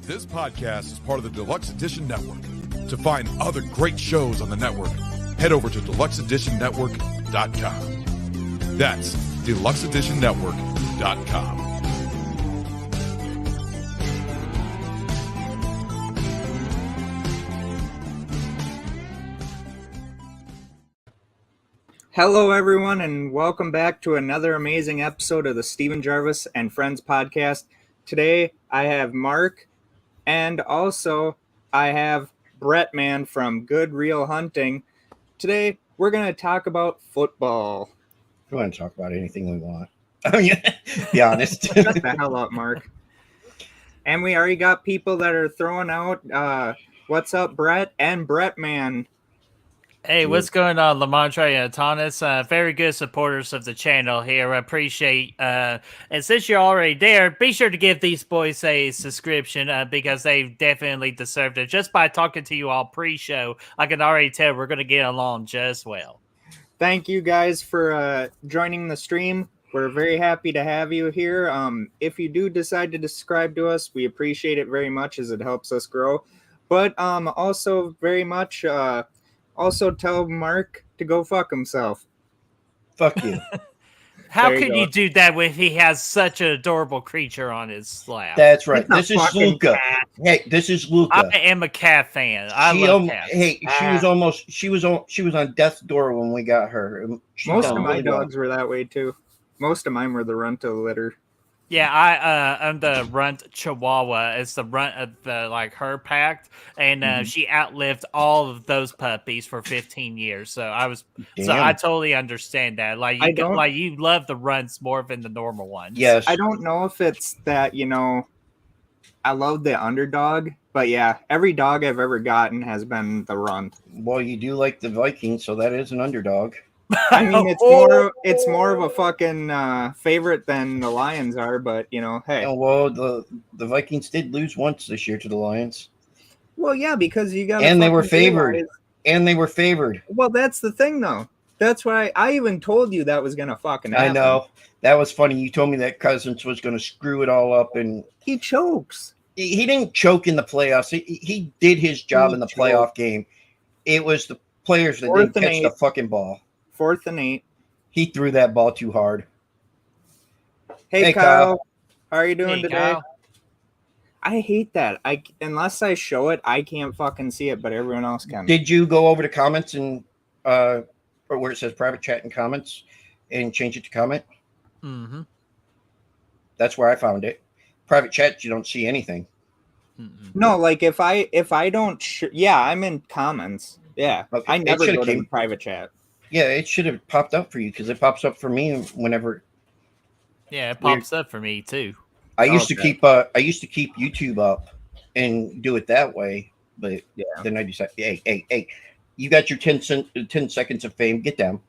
This podcast is part of the Deluxe Edition Network. To find other great shows on the network, head over to deluxeeditionnetwork.com. That's deluxeeditionnetwork.com. Hello, everyone, and welcome back to another amazing episode of the Steven Jarvis and Friends podcast. Today, I have Mark, and also I have Brett Man from Good Real Hunting. Today, we're going to talk about football. We want to talk about anything we want. I mean, be honest. Shut the hell up, Mark. And we already got people that are throwing out, what's up, Brett and Brett Man. Hey, what's going on, Lamontre and Thomas? Very good supporters of the channel here. I appreciate, and since you're already there, be sure to give these boys a subscription because they definitely deserved it. Just by talking to you all pre-show, I can already tell we're going to get along just well. Thank you guys for joining the stream. We're very happy to have you here. If you do decide to subscribe to us, we appreciate it very much as it helps us grow. But also very much... Also tell Mark to go fuck himself. Fuck you. How can you do that when he has such an adorable creature on his lap? That's right. This is Luca. Cat. Hey, this is Luca. I am a cat fan. I love cats. Hey, she was on death's door when we got her. Most of my dogs were that way too. Most of mine were the runt of the litter. Yeah, I'm the runt Chihuahua. It's the runt of the her pack, and she outlived all of those puppies for 15 years. So I totally understand that. You love the runts more than the normal ones. Yes, I don't know if it's that I love the underdog, but yeah, every dog I've ever gotten has been the runt. Well, you do like the Vikings, so that is an underdog. I mean, it's more of a fucking favorite than the Lions are, but hey. Oh, well, the Vikings did lose once this year to the Lions. Well, yeah, because you got they were favored. And they were favored. Well, that's the thing, though. That's why I even told you that was gonna fucking happen. I know that was funny. You told me that Cousins was gonna screw it all up, and he chokes. He didn't choke in the playoffs. He did his job in the playoff game. It was the players that didn't catch the fucking ball. 4th and 8. He threw that ball too hard. Hey Kyle. How are you doing today? Kyle. I hate that. Unless I show it, I can't fucking see it, but everyone else can. Did you go over to comments and or where it says private chat and comments and change it to comment? Mm-hmm. That's where I found it. Private chat, you don't see anything. No, if I don't, I'm in comments. Yeah, okay. I never go to private chat. Yeah, it should have popped up for you because it pops up for me whenever. Yeah, it pops up for me too. I used to keep YouTube up and do it that way, but then I decided, hey, you got your 10 seconds of fame. Get down.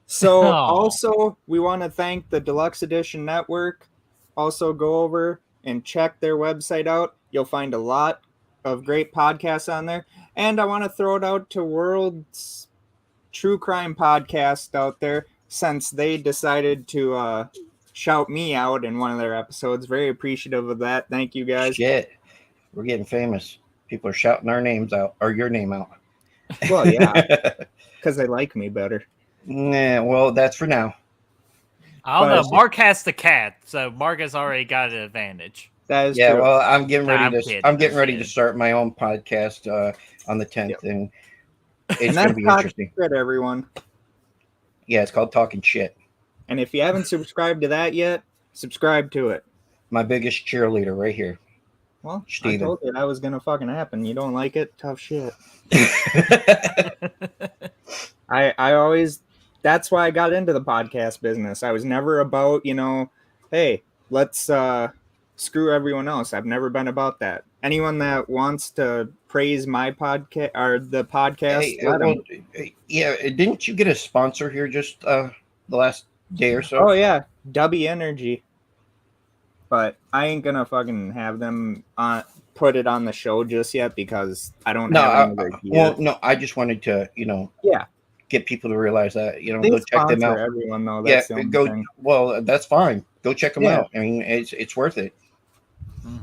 So also, we want to thank the Deluxe Edition Network. Also, go over and check their website out. You'll find a lot of great podcasts on there. And I want to throw it out to World's True Crime Podcast out there, since they decided to shout me out in one of their episodes. Very appreciative of that. Thank you, guys. Shit. We're getting famous. People are shouting our names out, or your name out. Well, yeah, because they like me better. Nah, well, that's for now. I don't know. Mark has the cat, so Mark has already got an advantage. That is true. Well, I'm getting ready to start my own podcast on the 10th, and it's going to be interesting. Shit, everyone. Yeah, it's called Talking Shit. And if you haven't subscribed to that yet, subscribe to it. My biggest cheerleader right here. Well, Steven. I told you that was going to fucking happen. You don't like it? Tough shit. I always, that's why I got into the podcast business. I was never about, hey, let's screw everyone else. I've never been about that. Anyone that wants to praise my podcast or the podcast, didn't you get a sponsor here just the last day or so? Oh yeah, W Energy. But I ain't gonna fucking have them put it on the show just yet because I don't have any idea. Well, no, I just wanted to, get people to realize that, they go check them out. Everyone though, that's go. Thing. Well, that's fine. Go check them out. I mean, it's worth it.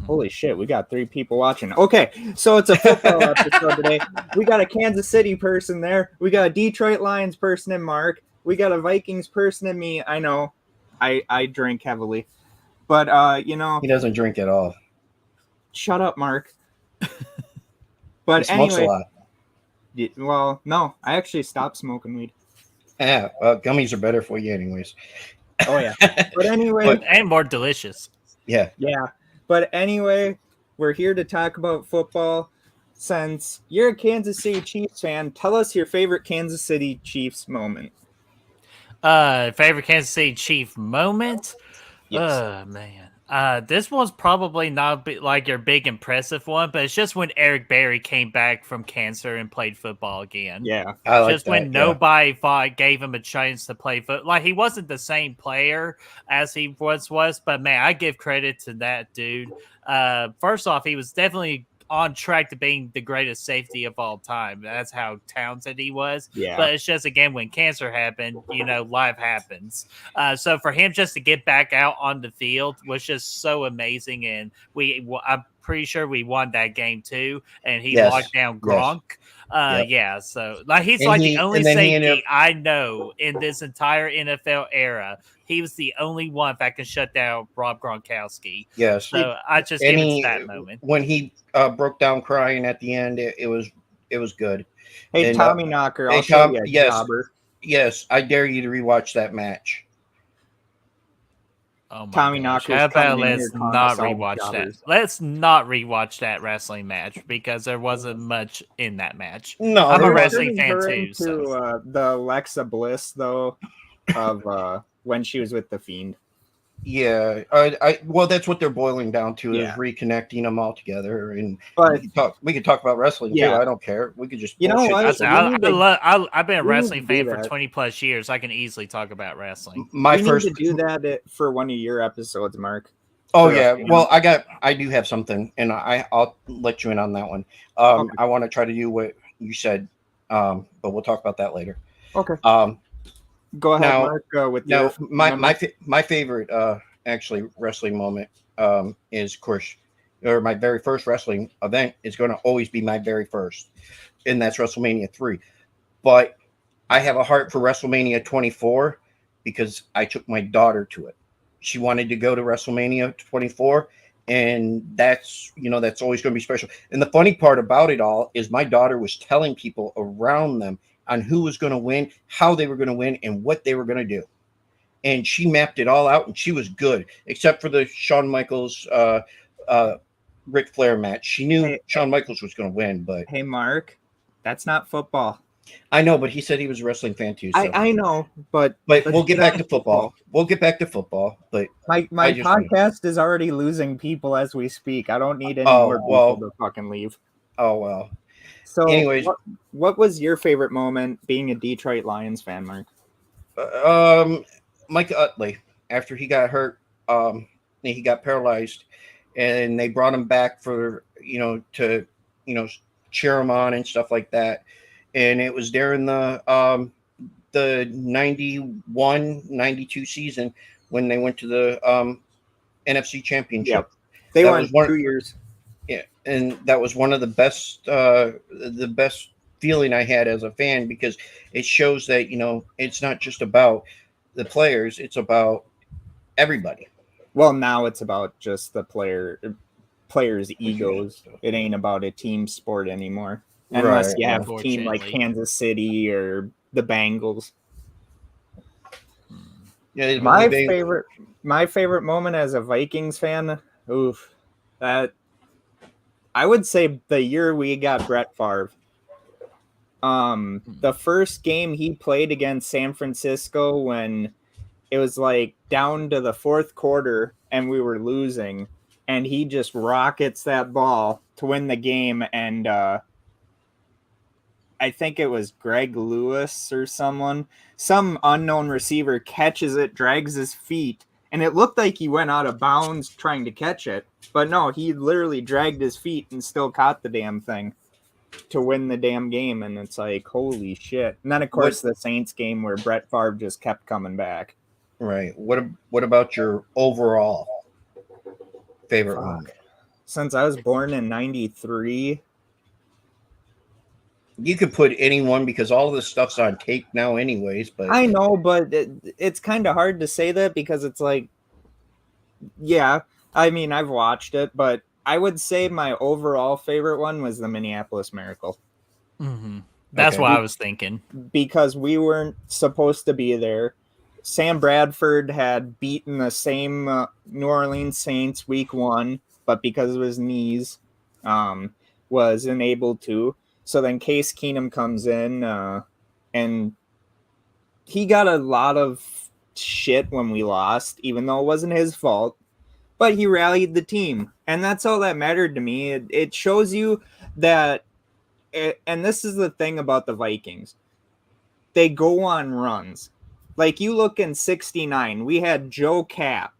Holy shit, we got 3 people watching. Okay, so it's a football episode today. We got a Kansas City person there. We got a Detroit Lions person in Mark. We got a Vikings person in me. I know. I drink heavily. But, He doesn't drink at all. Shut up, Mark. But he smokes anyway. a lot. Well, no, I actually stopped smoking weed. Yeah, gummies are better for you anyways. Oh, yeah. But anyway. And more delicious. Yeah. Yeah. But anyway, we're here to talk about football. Since you're a Kansas City Chiefs fan, tell us your favorite Kansas City Chiefs moment. Favorite Kansas City Chief moment? Yes. Oh, man. This one's probably not like your big impressive one, but it's just when Eric Berry came back from cancer and played football again. Yeah. I like just when nobody gave him a chance to play football. Like, he wasn't the same player as he was, but man, I give credit to that dude. First off, he was definitely on track to being the greatest safety of all time. That's how talented he was. Yeah. But it's just, again, when cancer happened, life happens. So for him just to get back out on the field was just so amazing. And I'm pretty sure we won that game too. And he locked down Gronk. Yeah, so like he's the only safety I know in this entire NFL era. He was the only one that can shut down Rob Gronkowski. Yes. So I just give it to that moment. When he broke down crying at the end, it was good. Hey, and, Tommy Knocker, I'll show you a jobber. Yes, I dare you to rewatch that match. Oh my Tommy gosh. Knocker. How about let's not rewatch that? Let's not rewatch that wrestling match because there wasn't much in that match. No, I'm a wrestling fan too. The Alexa Bliss though, of when she was with the Fiend. Yeah, well, that's what they're boiling down to is reconnecting them all together, and we could talk about wrestling too. I don't care. We could just I've been a wrestling fan for 20 plus years. I can easily talk about wrestling. Need to do that for one of your episodes, Mark. Oh yeah, well, I do have something, and I'll let you in on that one. Okay. I want to try to do what you said, but we'll talk about that later. Okay. Go ahead, Mark. My favorite actually wrestling moment is, of course, or my very first wrestling event is going to always be my very first, and that's WrestleMania 3. But I have a heart for WrestleMania 24 because I took my daughter to it. She wanted to go to WrestleMania 24, and that's always going to be special. And the funny part about it all is my daughter was telling people around them on who was going to win, how they were going to win, and what they were going to do. And she mapped it all out, and she was good, except for the Shawn Michaels, Ric Flair match. She knew Shawn Michaels was going to win, but... Hey, Mark, that's not football. I know, but he said he was a wrestling fan too. So. I know, but we'll get back to football. We'll get back to football, but... My podcast is already losing people as we speak. I don't need any more people to fucking leave. Oh, well. So, anyways, what was your favorite moment being a Detroit Lions fan, Mark? Mike Utley, after he got hurt, he got paralyzed, and they brought him back for to cheer him on and stuff like that. And it was during the 91-92 season when they went to the NFC Championship. Yep. They went 2 years. Yeah, and that was one of the best feeling I had as a fan, because it shows that it's not just about the players; it's about everybody. Well, now it's about just the players' egos. It ain't about a team sport anymore, unless you have a team like Kansas City or the Bengals. Yeah, my favorite moment as a Vikings fan, that I would say the year we got Brett Favre. The first game he played against San Francisco, when it was like down to the fourth quarter and we were losing, and he just rockets that ball to win the game. And I think it was Greg Lewis or some unknown receiver catches it, drags his feet, and it looked like he went out of bounds trying to catch it. But no, he literally dragged his feet and still caught the damn thing to win the damn game. And it's like, holy shit. And then, of course, the Saints game where Brett Favre just kept coming back. Right. What about your overall favorite one? since I was born in 93. You could put anyone because all this stuff's on tape now anyways, but I know, but it's kind of hard to say that because it's like, yeah, I mean, I've watched it, but I would say my overall favorite one was the Minneapolis Miracle. Mm-hmm. That's what I was thinking. Because we weren't supposed to be there. Sam Bradford had beaten the same New Orleans Saints week 1, but because of his knees, wasn't able to. So then Case Keenum comes in, and he got a lot of shit when we lost, even though it wasn't his fault. But he rallied the team, and that's all that mattered to me. It shows you that, and this is the thing about the Vikings. They go on runs. Like you look in 69, we had Joe Cap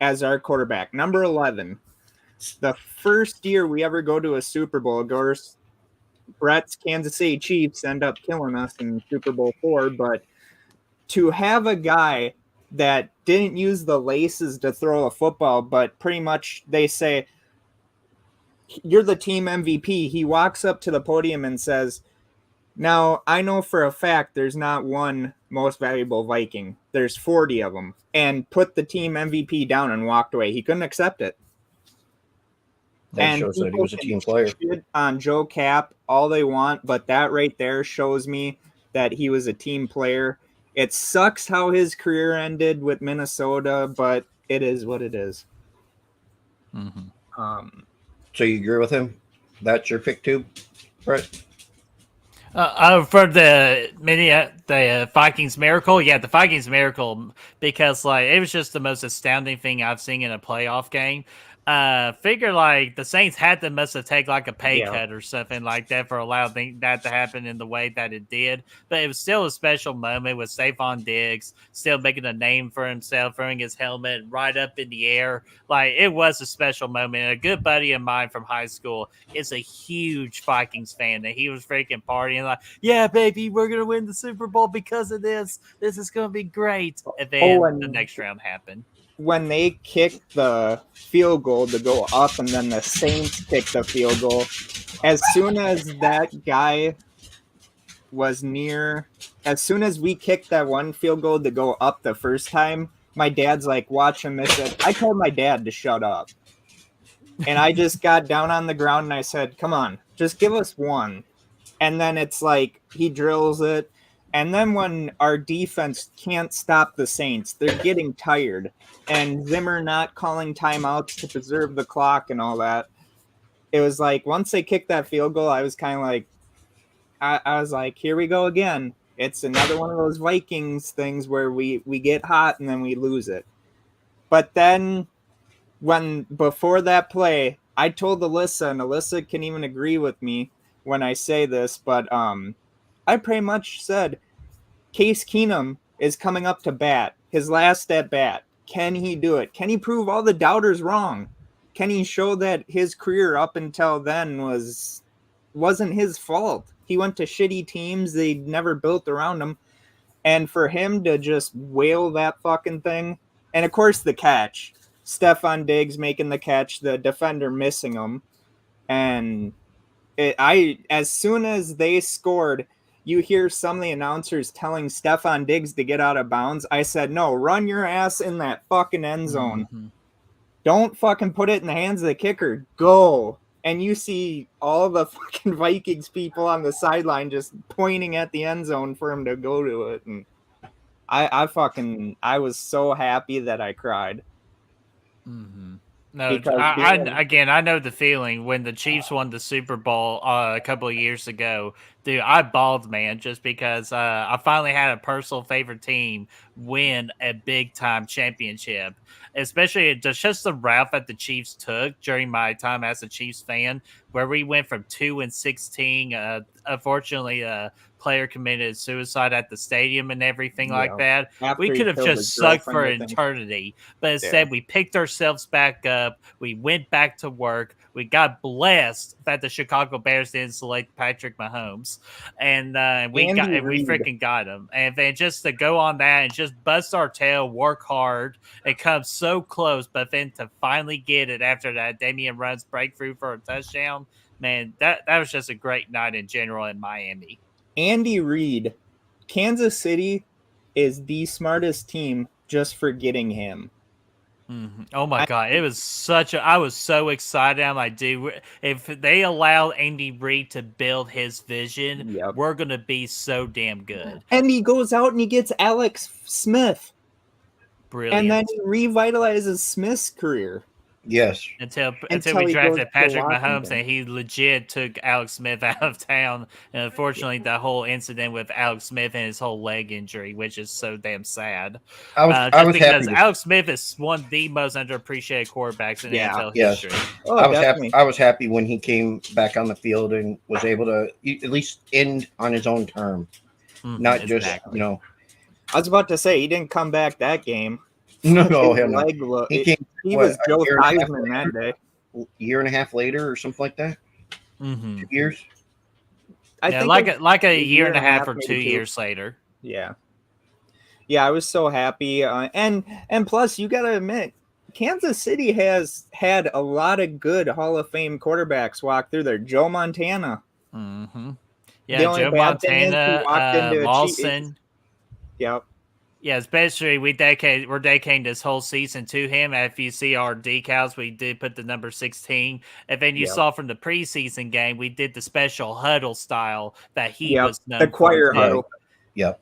as our quarterback, number 11. The first year we ever go to a Super Bowl, of course, Brett's Kansas City Chiefs end up killing us in Super Bowl 4, but to have a guy that didn't use the laces to throw a football, but pretty much they say, you're the team MVP. He walks up to the podium and says, now, I know for a fact there's not one most valuable Viking. There's 40 of them. And put the team MVP down and walked away. He couldn't accept it. That shows that he was a team player. On Joe Cap all they want, but that right there shows me that he was a team player. It sucks how his career ended with Minnesota, but it is what it is. Mm-hmm. So you agree with him? That's your pick too, Brett? For the Vikings Miracle, yeah, the Vikings Miracle, because like it was just the most astounding thing I've seen in a playoff game. Figure like the Saints must have taken like a pay cut or something like that for allowing that to happen in the way that it did. But it was still a special moment with Stephon Diggs still making a name for himself, throwing his helmet right up in the air. Like it was a special moment. And a good buddy of mine from high school is a huge Vikings fan, and he was freaking partying like, "Yeah, baby, we're gonna win the Super Bowl because of this. This is gonna be great." And then the next round happened. When they kicked the field goal to go up and then the Saints kicked the field goal, as soon as that guy was near, as soon as we kicked that one field goal to go up the first time, my dad's like, watch him miss it. I told my dad to shut up. And I just got down on the ground and I said, come on, just give us one. And then it's like he drills it. And then when our defense can't stop the Saints, they're getting tired. And Zimmer not calling timeouts to preserve the clock and all that. It was like once they kicked that field goal, I was kind of like, I was like, here we go again. It's another one of those Vikings things where we get hot and then we lose it. But then before that play, I told Alyssa, and Alyssa can even agree with me when I say this, but I pretty much said Case Keenum is coming up to bat, his last at bat. Can he do it? Can he prove all the doubters wrong? Can he show that his career up until then wasn't his fault? He went to shitty teams. They never built around him. And for him to just whale that fucking thing, and of course the catch, Stephon Diggs making the catch, the defender missing him, and as soon as they scored, you hear some of the announcers telling Stephon Diggs to get out of bounds. I said, no, run your ass in that fucking end zone. Mm-hmm. Don't fucking put it in the hands of the kicker. Go. And you see all the fucking Vikings people on the sideline just pointing at the end zone for him to go to it. And I was so happy that I cried. Mm-hmm. No, I know the feeling when the Chiefs won the Super Bowl a couple of years ago. Dude, I bawled, man, just because I finally had a personal favorite team win a big-time championship. Especially just the route that the Chiefs took during my time as a Chiefs fan, where we went from 2-16. Unfortunately, player committed suicide at the stadium and everything like that. We could have just sucked for eternity, but instead we picked ourselves back up. We went back to work. We got blessed that the Chicago Bears didn't select Patrick Mahomes. Eagles, and we Reid. freaking got him. And then just to go on that and just bust our tail, work hard, and come so close, but then to finally get it after that Damian runs breakthrough for a touchdown, man, that was just a great night in general in Miami. Andy Reid, Kansas City is the smartest team just for getting him. Mm-hmm. Oh my God. It was I was so excited. I'm like, dude, if they allow Andy Reid to build his vision, we're going to be so damn good. And he goes out and he gets Alex Smith. Brilliant. And then he revitalizes Smith's career. Yes. Until we drafted Patrick Mahomes, and he legit took Alex Smith out of town. And unfortunately, the whole incident with Alex Smith and his whole leg injury, which is so damn sad. I was because happy Alex Smith is one of the most underappreciated quarterbacks in NFL history. Oh, I was happy when he came back on the field and was able to at least end on his own term, not just I was about to say he didn't come back that game. No, hell no. He was Joe Theismann that day. Year and a half later, or something like that. 2 years. I think like a year and a half or 2 years later. Yeah, I was so happy, and plus, you got to admit, Kansas City has had a lot of good Hall of Fame quarterbacks walk through there. Joe Montana. Mm-hmm. Yeah, Joe Montana, Lawson. Yep. Yeah, especially we're dedicating this whole season to him. If you see our decals, we did put the number 16. And then you saw from the preseason game, we did the special huddle style that he was known the choir huddle. Yeah,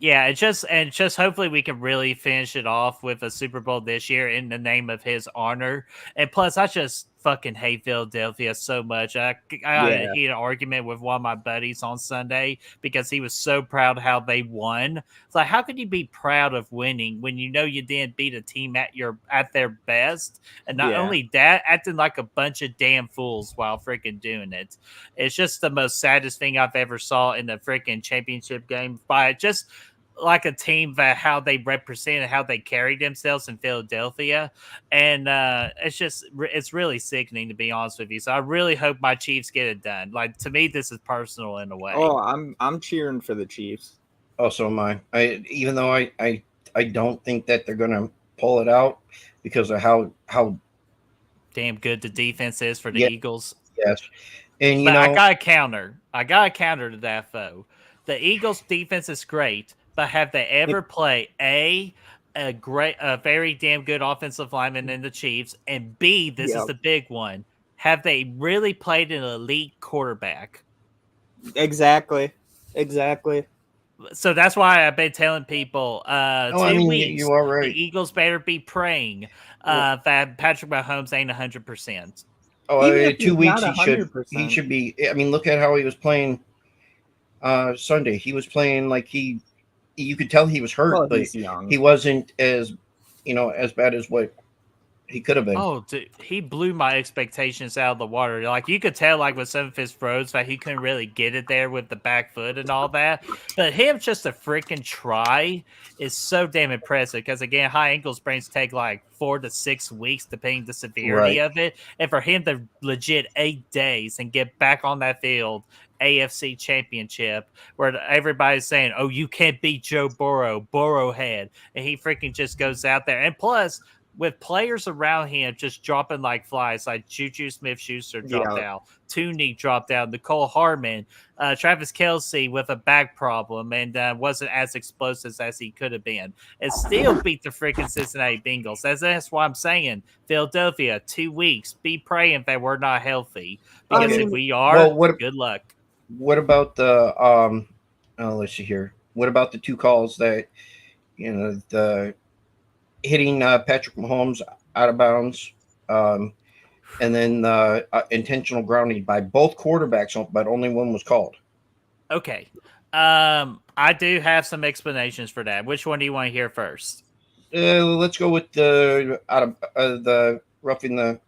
and just hopefully we can really finish it off with a Super Bowl this year in the name of his honor. And plus, I just fucking hate Philadelphia so much. I had an argument with one of my buddies on Sunday because he was so proud how they won. It's like, how could you be proud of winning when you know you didn't beat a team at their best? And not only that, acting like a bunch of damn fools while freaking doing it. It's just the most saddest thing I've ever saw in the freaking championship game by just like a team that how they represented, how they carried themselves in Philadelphia. And it's really sickening, to be honest with you. So I really hope my Chiefs get it done. Like, to me, this is personal in a way. Oh, I'm cheering for the Chiefs. Oh, so am I. Even though I don't think that they're going to pull it out because of how damn good the defense is for the Eagles. Yes. And I got a counter. To that, though. The Eagles defense is great, but have they ever played a very damn good offensive lineman in the Chiefs? And B, this is the big one. Have they really played an elite quarterback? Exactly. So that's why I've been telling people 2 weeks, you are right. The Eagles better be praying that Patrick Mahomes ain't 100%. Oh, 2 weeks he should be. I mean, look at how he was playing Sunday. He was playing like you could tell he was hurt, but he wasn't as bad as what he could have been. Oh, dude, he blew my expectations out of the water. Like, you could tell, like, with some of his throws that he couldn't really get it there with the back foot and all that. But him just to freaking try is so damn impressive because, again, high ankle sprains take like 4 to 6 weeks, depending on the severity of it. And for him to legit 8 days and get back on that field, AFC Championship, where everybody's saying, "Oh, you can't beat Joe Burrow head," and he freaking just goes out there. And plus, with players around him just dropping like flies, like Juju Smith-Schuster dropped out, Tooney dropped out, Nicole Harmon, Travis Kelce with a back problem and wasn't as explosive as he could have been, and still beat the freaking Cincinnati Bengals. That's why I'm saying, Philadelphia, 2 weeks, be praying that we're not healthy, because if we are, good luck. What about the let's see here. What about the 2 calls that the hitting Patrick Mahomes out of bounds, and then intentional grounding by both quarterbacks, but only one was called? Okay, I do have some explanations for that. Which one do you want to hear first? Let's go with the roughing the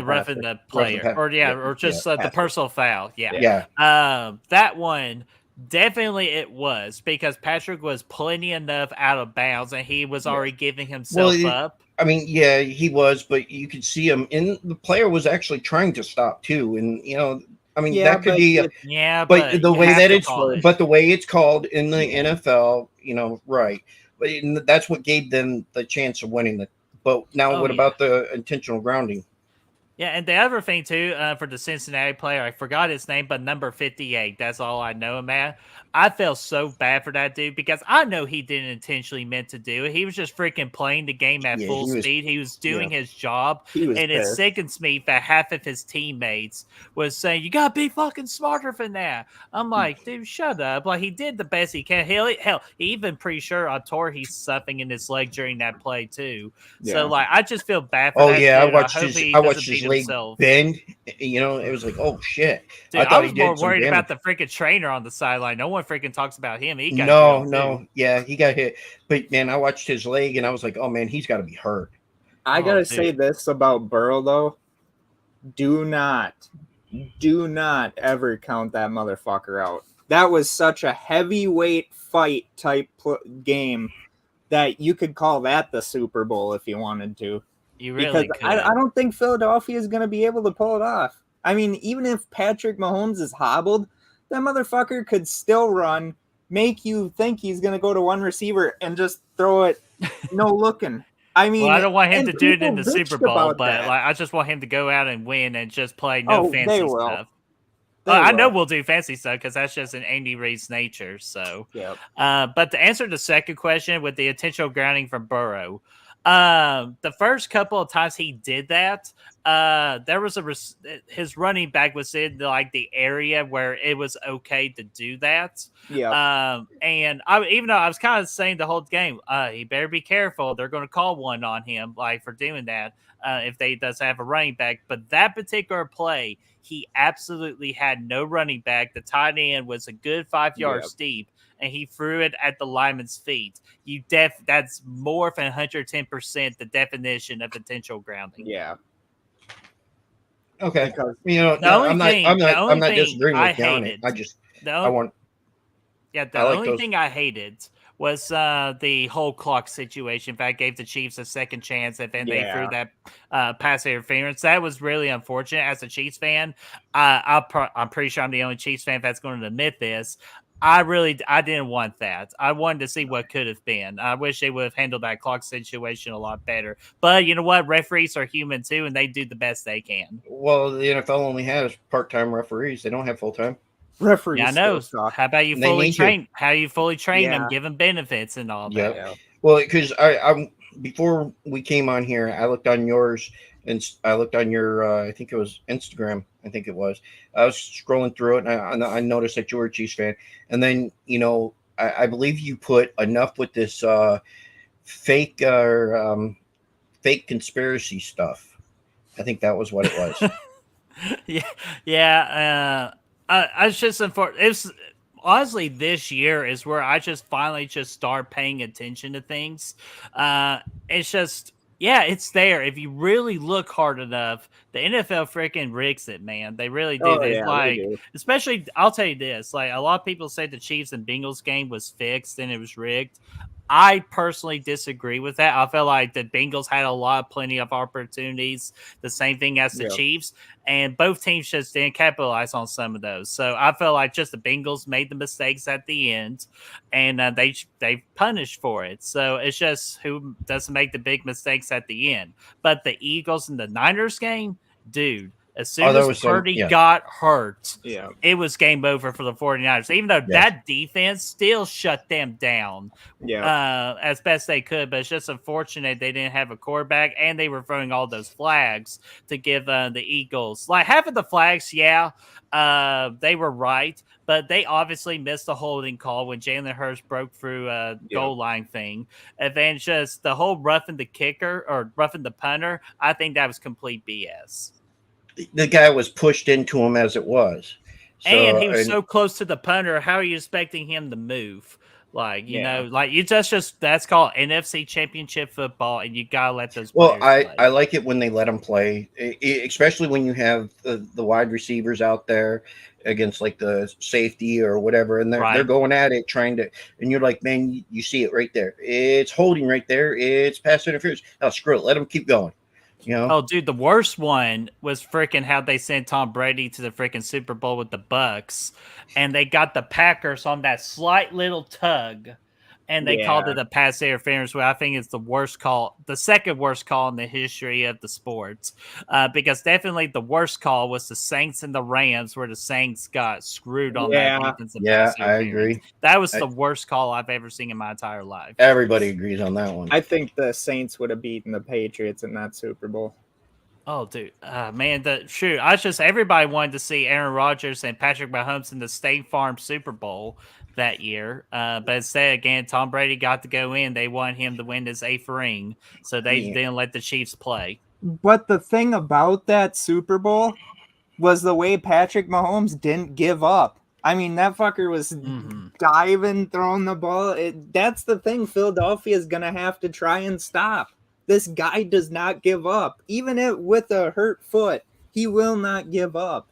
roughing the player, or just the personal foul. That one. Definitely it was, because Patrick was plenty enough out of bounds and he was already giving himself up. I mean, yeah, he was, but you could see him, and the player was actually trying to stop too. And I mean, Yeah, that could but be, but the you way have that to it's, call it. but the way it's called in the Yeah. NFL, right? But that's what gave them the chance of winning the. But now, Oh, what yeah. about the intentional grounding? Yeah, and the other thing too, for the Cincinnati player, I forgot his name, but number 58. That's all I know him at. I felt so bad for that dude because I know he didn't intentionally meant to do it. He was just freaking playing the game at Yeah, full he was. speed. He was doing Yeah. his job, he was and it pissed. sickens me that half of his teammates was saying, "You gotta be fucking smarter than that." I'm like, dude, shut up. Like he did the best he can. Hell, he even pretty sure I tore he's something in his leg during that play too. So Yeah. like, I just feel bad for Oh that yeah, dude. I hope he I doesn't watched beat his leg himself. bend. It was like, oh shit! Dude, I I thought was he more did some worried damage. about the freaking trainer on the sideline. No one freaking talks about him. He got No, drilled no, too. yeah, he got hit. But man, I watched his leg and I was like, oh man, he's got to be hurt. I Oh, gotta dude. say this about Burrow though. Do not ever count that motherfucker out. That was such a heavyweight fight type game that you could call that the Super Bowl if you wanted to. You Because really could. I don't think Philadelphia is going to be able to pull it off. I mean, even if Patrick Mahomes is hobbled, that motherfucker could still run, make you think he's going to go to one receiver and just throw it no looking. I mean, Well, I don't want him and to do it in people the Super bitched Bowl, about but that. like I just want him to go out and win and just play no Oh, they fancy will. stuff. They I know will. we'll do fancy stuff because that's just in Andy Reid's nature. So, Yep. But to answer the second question with the intentional grounding from Burrow, the first couple of times he did that, there was his running back was in like the area where it was okay to do that. Yeah. And even though I was kind of saying the whole game, he better be careful. They're going to call one on him like for doing that. If they does have a running back, but that particular play, he absolutely had no running back. The tight end was a good 5 yards deep, and he threw it at the lineman's feet. That's more than 110% the definition of intentional grounding. Yeah. Okay. Because I'm not disagreeing with you on it. The I like only those. thing I hated was the whole clock situation. That gave the Chiefs a second chance, and then they threw that pass interference. That was really unfortunate. As a Chiefs fan, I'm pretty sure I'm the only Chiefs fan that's going to admit this. I didn't want that. I wanted to see what could have been. I wish they would have handled that clock situation a lot better. But you know what? Referees are human too, and they do the best they can. Well, the NFL only has part-time referees. They don't have full-time. referees. Yeah, I know. How about you fully train? How you fully train them, give them benefits and all that. Yeah. Well, because I'm before we came on here, I looked on yours and I looked on your I think it was Instagram. I think it was. I was scrolling through it and I noticed that you were a Chiefs fan. And then I believe you put enough with this fake conspiracy stuff. I think that was what it was. Yeah. I was just unfortunate. It's honestly this year is where I just finally just start paying attention to things. It's just it's there. If you really look hard enough, the NFL freaking rigs it, man. They really do. They do. Especially, I'll tell you this: like a lot of people say the Chiefs and Bengals game was fixed and it was rigged. I personally disagree with that. I feel like the Bengals had plenty of opportunities. The same thing as the Chiefs, and both teams just didn't capitalize on some of those. So I feel like just the Bengals made the mistakes at the end, and they punished for it. So it's just who doesn't make the big mistakes at the end. But the Eagles and the Niners game, dude. As soon as Purdy got hurt, it was game over for the 49ers. Even though that defense still shut them down as best they could. But it's just unfortunate they didn't have a quarterback, and they were throwing all those flags to give the Eagles. Like half of the flags, they were right. But they obviously missed a holding call when Jalen Hurts broke through a goal line thing. And then just the whole roughing the kicker or roughing the punter, I think that was complete BS. The guy was pushed into him as it was. And he was so close to the punter. How are you expecting him to move? Like, you know, like you just that's called NFC Championship football, and you gotta let those players play. I like it when they let them play, especially when you have the wide receivers out there. against like the safety or whatever, and they're going at it trying to, and you're like, man, you see it right there. It's holding right there. It's pass interference. Oh, screw it. Let them keep going. You know? Oh, dude, the worst one was freaking how they sent Tom Brady to the freaking Super Bowl with the Bucks, and they got the Packers on that slight little tug, and they called it a pass interference. Where I think it's the worst call, the second worst call in the history of the sports, because definitely the worst call was the Saints and the Rams, where the Saints got screwed on that defensive pass interference. I agree. That was the worst call I've ever seen in my entire life. Everybody agrees on that one. I think the Saints would have beaten the Patriots in that Super Bowl. Oh, dude, man, everybody wanted to see Aaron Rodgers and Patrick Mahomes in the State Farm Super Bowl that year. But instead, again, Tom Brady got to go in. They wanted him to win his 8th ring, so they didn't let the Chiefs play. But the thing about that Super Bowl was the way Patrick Mahomes didn't give up. I mean, that fucker was diving, throwing the ball. That's the thing Philadelphia is going to have to try and stop. This guy does not give up. Even with a hurt foot, he will not give up.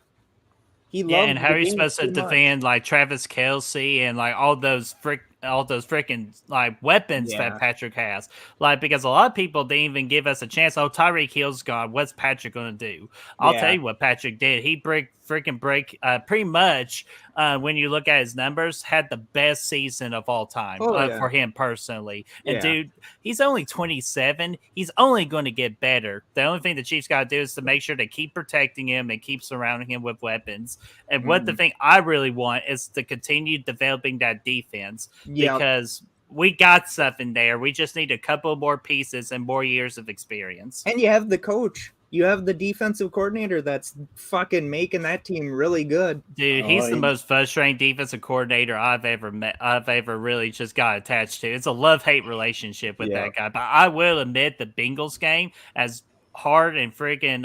And how are you supposed to defend like Travis Kelce and like all those freaking like weapons that Patrick has? Like, because a lot of people didn't even give us a chance. Oh, Tyreek Hill's gone. What's Patrick going to do? I'll tell you what Patrick did. He pretty much when you look at his numbers, had the best season of all time for him personally. And dude, he's only 27. He's only going to get better. The only thing the Chiefs got to do is to make sure they keep protecting him and keep surrounding him with weapons. And what the thing I really want is to continue developing that defense because we got stuff in there. We just need a couple more pieces and more years of experience. And you have the coach. You have the defensive coordinator that's fucking making that team really good. Dude, he's the most frustrating defensive coordinator I've ever met. I've ever really just got attached to. It's a love-hate relationship with that guy. But I will admit the Bengals game, as hard and freaking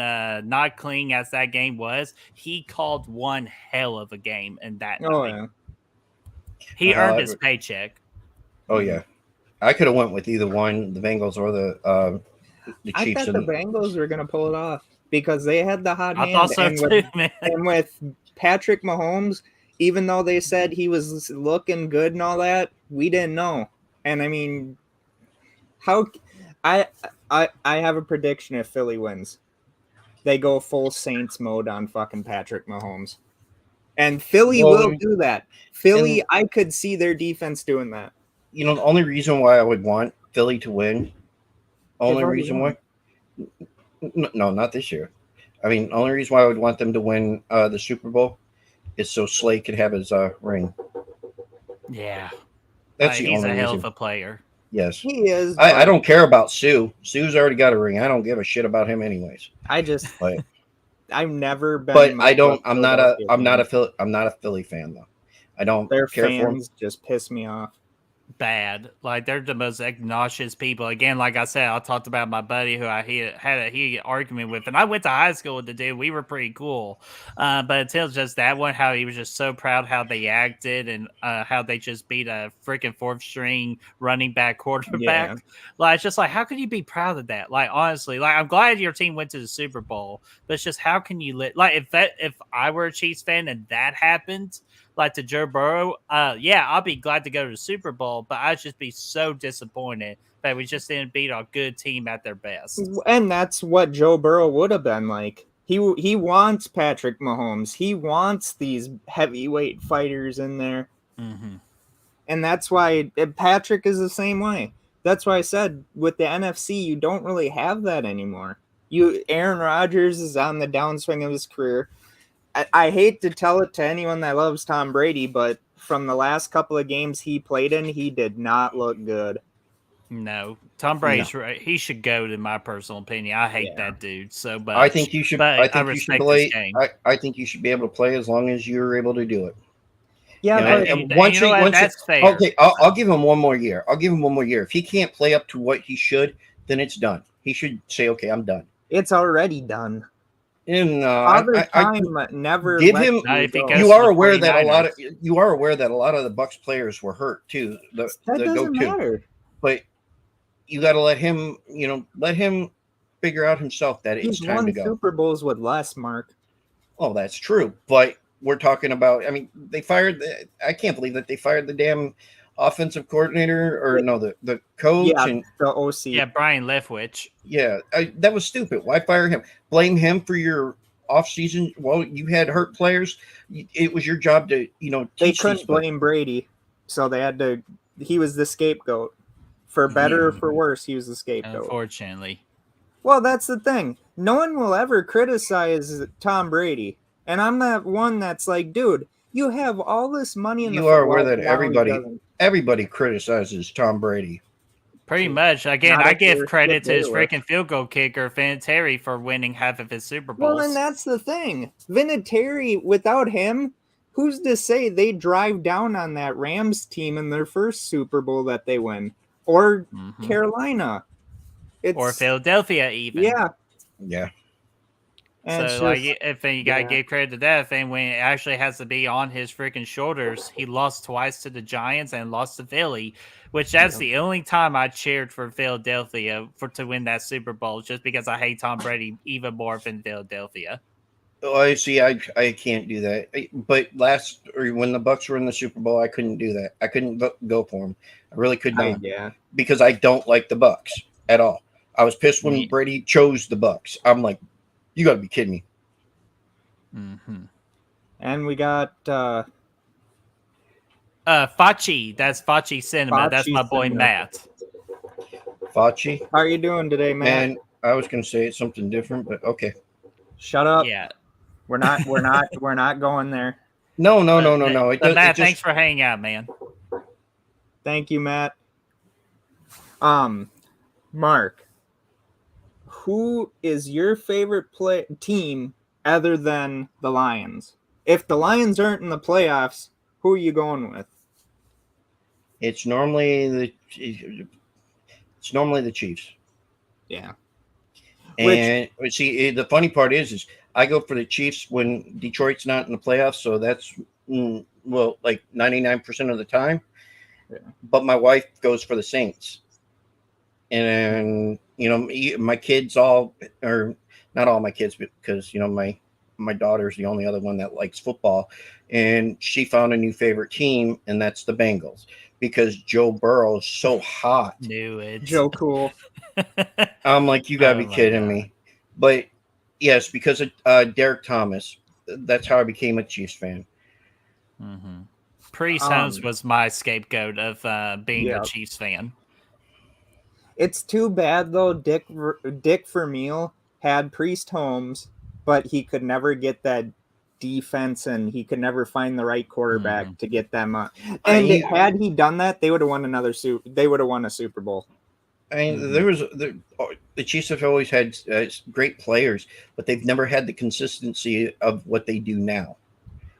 not clean as that game was, he called one hell of a game in that night. He earned his paycheck. Oh, yeah. I could have went with either one, the Bengals or the Chiefs. I thought the Bengals were going to pull it off because they had the hot hand. I thought so too, man. And with Patrick Mahomes, even though they said he was looking good and all that, we didn't know. And I mean, I have a prediction if Philly wins. They go full Saints mode on fucking Patrick Mahomes. And Philly will do that. Philly, I could see their defense doing that. You know, the only reason why I would want Philly to win, only reason why, no, not this year. I mean, the only reason why I would want them to win the Super Bowl is so Slay could have his ring. Yeah. That's he's a hell of a player. Yes. He is. I don't care about Sue. Sue's already got a ring. I don't give a shit about him anyways. I've never been. But I'm not a Philly fan though. I don't. Their care fans for just piss me off. Bad. Like, they're the most obnoxious people. Again, like I said, I talked about my buddy who I had a heated argument with, and I went to high school with the dude. We were pretty cool. But until just that one, how he was just so proud how they acted and how they just beat a freaking 4th string running back quarterback. Yeah. Like, it's just like, how can you be proud of that? Like, honestly, like, I'm glad your team went to the Super Bowl, but it's just, how can you if I were a Chiefs fan and that happened, like to Joe Burrow, I'll be glad to go to the Super Bowl, but I'd just be so disappointed that we just didn't beat a good team at their best. And that's what Joe Burrow would have been like. He wants Patrick Mahomes. He wants these heavyweight fighters in there. Mm-hmm. And that's why Patrick is the same way. That's why I said with the NFC, you don't really have that anymore. Aaron Rodgers is on the downswing of his career. I hate to tell it to anyone that loves Tom Brady, but from the last couple of games he played in, he did not look good. No, Tom Brady's right. He should go, in my personal opinion. I hate that dude so much. I think you should. I think you should be able to play as long as you're able to do it. Yeah, that's fair. Okay, I'll give him one more year. If he can't play up to what he should, then it's done. He should say, "Okay, I'm done." It's already done. And never give him. You are aware that a lot of the Bucks players were hurt too. That doesn't matter. But you got to let him figure out himself that it's time to go. Super Bowls with less, Mark. Oh, that's true. But we're talking about. I mean, they fired. I can't believe that they fired the damn offensive coordinator, or no, the coach, Yeah, and the OC. Yeah, Brian Leftwich. Yeah, that was stupid. Why fire him? Blame him for your off season. Well, you had hurt players. It was your job to, They teach couldn't these players. blame Brady, so they had to. He was the scapegoat. For better or for worse, he was the scapegoat. Unfortunately. Well, that's the thing. No one will ever criticize Tom Brady. And I'm that one that's like, dude, you have all this money in the You are aware football. that everybody criticizes Tom Brady. Pretty much. Again, Not I if give they're credit to his Taylor. freaking field goal kicker, Vinatieri, for winning half of his Super Well, Bowls. and that's the thing. Vinatieri, without him, who's to say they drive down on that Rams team in their first Super Bowl that they win? Or Carolina. Or Philadelphia, even. Yeah. Yeah. And so, like, if you gotta give credit to that thing, when it actually has to be on his freaking shoulders, he lost twice to the Giants and lost to Philly, which that's the only time I cheered for Philadelphia to win that Super Bowl, just because I hate Tom Brady even more than Philadelphia. Oh, I see. I can't do that. But when the Bucks were in the Super Bowl, I couldn't do that. I couldn't go for them. I really could not. Because I don't like the Bucks at all. I was pissed when Brady chose the Bucks. I'm like, you got to be kidding me. Mm-hmm. And we got Facci. That's Facci Cinema. That's my boy Matt. Facci. How are you doing today, Matt? And I was going to say something different, but okay. Shut up. Yeah. We're not going there. No. Matt, thanks for hanging out, man. Thank you, Matt. Mark, who is your favorite team other than the Lions? If the Lions aren't in the playoffs, who are you going with? It's normally the Chiefs. Yeah. And see, the funny part is I go for the Chiefs when Detroit's not in the playoffs, so that's like 99% of the time. Yeah. But my wife goes for the Saints, and my kids or not all my kids, because my daughter's the only other one that likes football, and she found a new favorite team, and that's the Bengals, because Joe Burrow is so hot. Knew it. Joe Cool. I'm like, you gotta be kidding me. But yes, because of Derek Thomas, that's how I became a Chiefs fan. Mm-hmm. Priest Holmes was my scapegoat of being a Chiefs fan. It's too bad though. Dick Vermeil had Priest Holmes, but he could never get that defense, and he could never find the right quarterback to get them up. And had he done that, they would have won They would have won a Super Bowl. I mean, the Chiefs have always had great players, but they've never had the consistency of what they do now.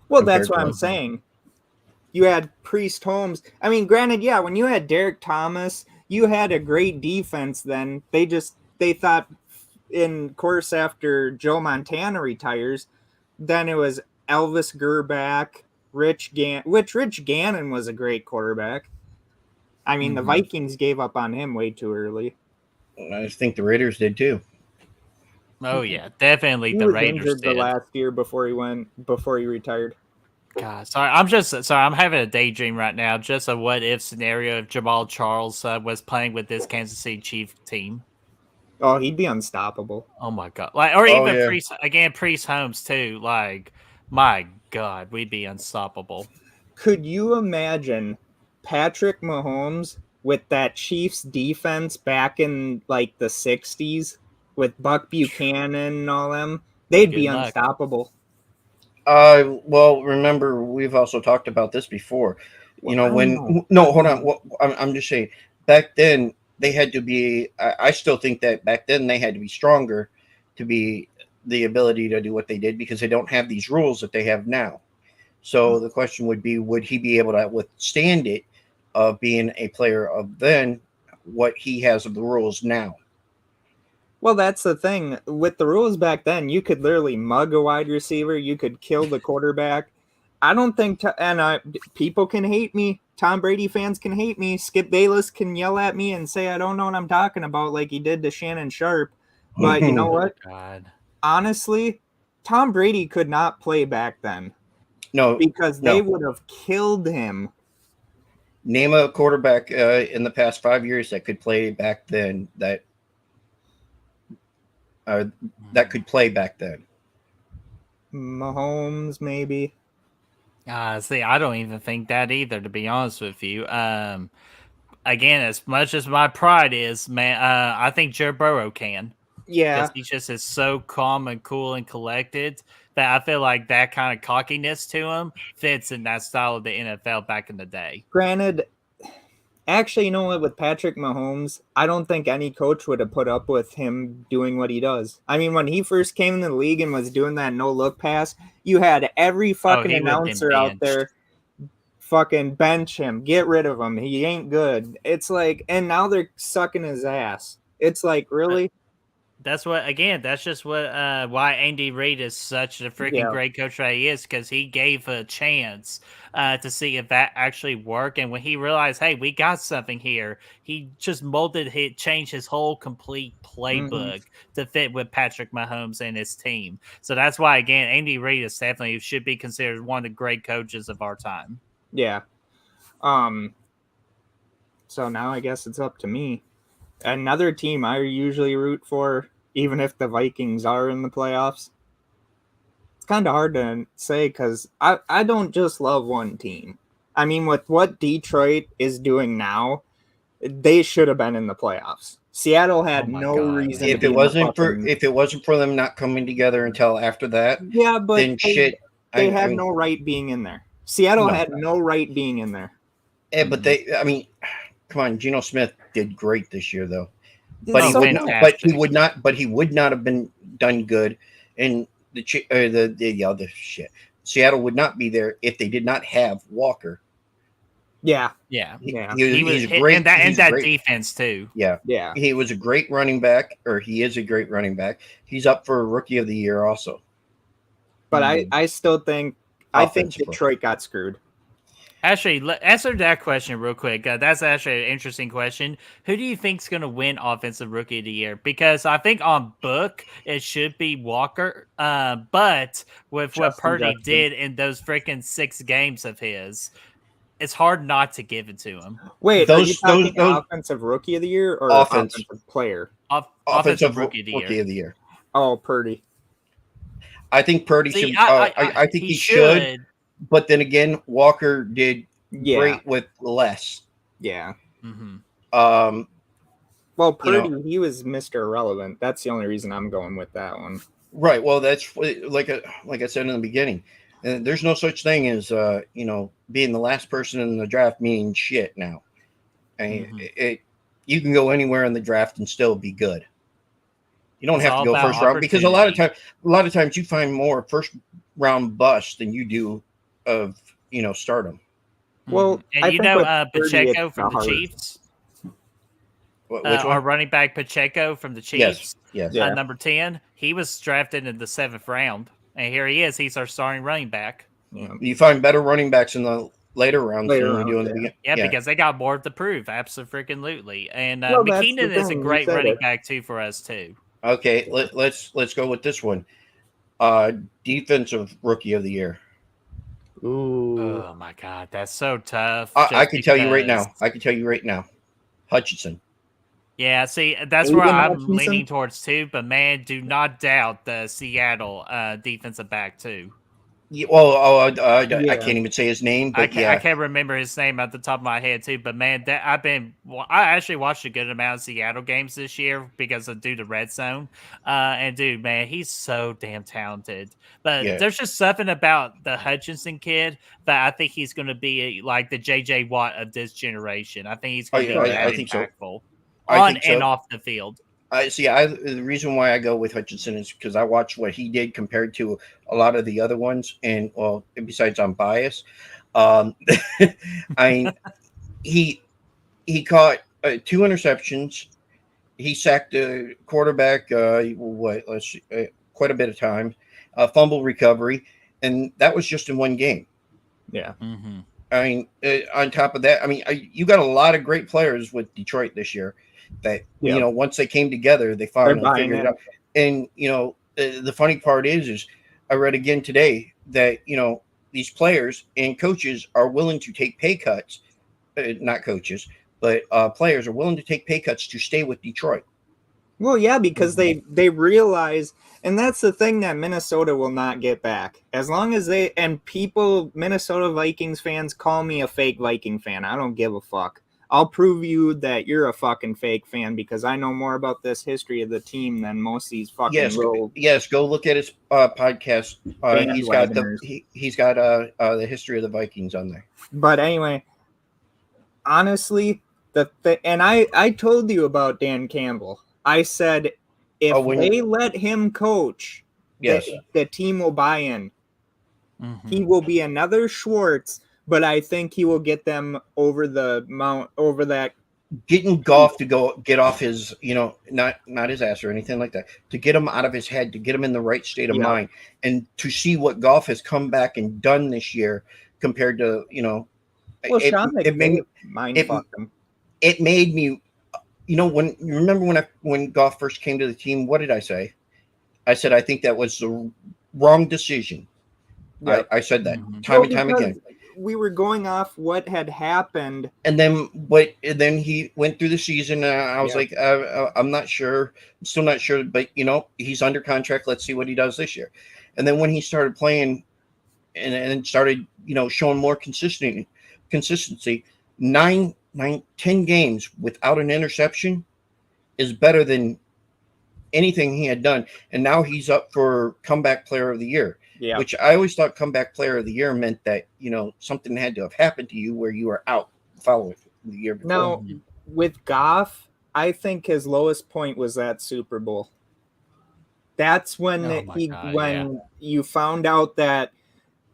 Well, that's what I'm saying. You had Priest Holmes. I mean, granted, when you had Derek Thomas, you had a great defense then. They thought, in course, after Joe Montana retires, then it was Elvis Grbac, Rich Gannon was a great quarterback. I mean, the Vikings gave up on him way too early. I think the Raiders did too. Oh yeah, definitely the Raiders did. The last year before he retired. God, sorry, I'm having a daydream right now. Just a what if scenario if Jamal Charles was playing with this Kansas City Chiefs team. Oh, he'd be unstoppable. Oh my God! Priest Holmes too. Like, my God, we'd be unstoppable. Could you imagine Patrick Mahomes with that Chiefs defense back in like the 60s with Buck Buchanan and all them? They'd be unstoppable. Well, remember, we've also talked about this before. Hold on. I'm just saying, back then they had to be. I still think that back then they had to be stronger to be the ability to do what they did, because they don't have these rules that they have now. So the question would be, would he be able to withstand it of being a player of then what he has of the rules now? Well, that's the thing. With the rules back then, you could literally mug a wide receiver. You could kill the quarterback. I don't think, people can hate me. Tom Brady fans can hate me. Skip Bayless can yell at me and say I don't know what I'm talking about, like he did to Shannon Sharp. But you know what? God. Honestly, Tom Brady could not play back then. No, because they would have killed him. Name a quarterback in the past 5 years that could play back then. That could play back then. Mahomes, maybe. See, I don't even think that either, to be honest with you. Again, as much as my pride is, man, I think Joe Burrow can. Yeah. Because he just is so calm and cool and collected that I feel like that kind of cockiness to him fits in that style of the NFL back in the day. Granted, actually, you know what? With Patrick Mahomes, I don't think any coach would have put up with him doing what he does. I mean, when he first came in the league and was doing that no-look pass, you had every fucking announcer out there fucking bench him, get rid of him. He ain't good. It's like, and now they're sucking his ass. It's like, really? That's just why Andy Reid is such a freaking great coach that he is, because he gave a chance to see if that actually worked. And when he realized, hey, we got something here, he just changed his whole complete playbook to fit with Patrick Mahomes and his team. So that's why, again, Andy Reid is definitely should be considered one of the great coaches of our time. Yeah. So now I guess it's up to me. Another team I usually root for, even if the Vikings are in the playoffs. It's kind of hard to say because I don't just love one team. I mean, with what Detroit is doing now, they should have been in the playoffs. Seattle had reason. If it wasn't for them not coming together until after that, yeah, but then they had no right being in there. Seattle had no right being in there. Yeah, but come on, Geno Smith did great this year, though. But he would not have been done good, and the shit. Seattle would not be there if they did not have Walker. Yeah. He's great, and that defense too. Yeah. He was a great running back, or he is a great running back. He's up for Rookie of the Year also. But I still think Detroit got screwed. Actually, answer that question real quick. That's actually an interesting question. Who do you think's going to win Offensive Rookie of the Year? Because I think on book it should be Walker, but with what Purdy did in those freaking 6 games of his, it's hard not to give it to him. Wait, are you talking Offensive Rookie of the Year or Offensive Player? Offensive Rookie of the Year. Oh, Purdy. I think Purdy should. I think he should. But then again, Walker did great with less. Yeah. Mm-hmm. Well, Purdy, he was Mr. Irrelevant. That's the only reason I'm going with that one. Right. Well, that's like I said in the beginning. There's no such thing as being the last person in the draft meaning shit now. You can go anywhere in the draft and still be good. You don't have to go first round, because a lot of times you find more first round busts than you do of stardom. Well, and Pacheco from the Chiefs, our running back Pacheco from the Chiefs, yes. Number 10, he was drafted in the 7th round, and here he is. He's our starting running back. Yeah. You find better running backs in the later rounds than you do in the beginning. Yeah, because they got more to prove. Absolutely. And McKinnon is a great running back too for us too. Okay, let's go with this one. Defensive Rookie of the Year. Ooh. Oh my God, that's so tough. I can tell you right now. Hutchinson. Yeah, see, that's where I'm leaning towards too. But man, do not doubt the Seattle defensive back too. Yeah, well, I can't even say his name. But I can't remember his name at the top of my head too. But man, I actually watched a good amount of Seattle games this year because of due to Red Zone. And dude, man, he's so damn talented. But there's just something about the Hutchinson kid that I think he's going to be like the JJ Watt of this generation. I think he's going to be very impactful on and off the field. The reason why I go with Hutchinson is because I watched what he did compared to a lot of the other ones, and besides I'm biased, he caught 2 interceptions. He sacked a quarterback quite a bit of time, fumble recovery, and that was just in one game. Yeah. Mm-hmm. I mean, on top of that, you got a lot of great players with Detroit this year. That once they came together, they finally figured it out. And the funny part is I read again today that these players and coaches are willing to take pay cuts. Not coaches, but players are willing to take pay cuts to stay with Detroit. Well, yeah, because they realize, and that's the thing that Minnesota will not get back. As long as Minnesota Vikings fans call me a fake Viking fan. I don't give a fuck. I'll prove you that you're a fucking fake fan because I know more about this history of the team than most of these fucking Yes, go look at his podcast. Bandwagoners. He's got the history of the Vikings on there. But anyway, honestly, and I told you about Dan Campbell. I said if they let him coach, yes, the team will buy in. Mm-hmm. He will be another Schwartz, but I think he will get them over that. Getting Goff to get off his, not his ass or anything like that, to get him out of his head, to get him in the right state of mind, and to see what Goff has come back and done this year compared to, Well, Sean McVay fucked him. It made me. When Goff first came to the team, what did I say? I said I think that was the wrong decision. Yep. I said that time and time again. We were going off what had happened, and then he went through the season. I was like, I'm not sure, I'm still not sure, but he's under contract. Let's see what he does this year. And then when he started playing, and started showing more consistency, 10 games without an interception is better than anything he had done. And now he's up for comeback player of the year, which I always thought comeback player of the year meant that, something had to have happened to you where you were out following the year before. Now, with Goff, I think his lowest point was that Super Bowl. That's when you found out that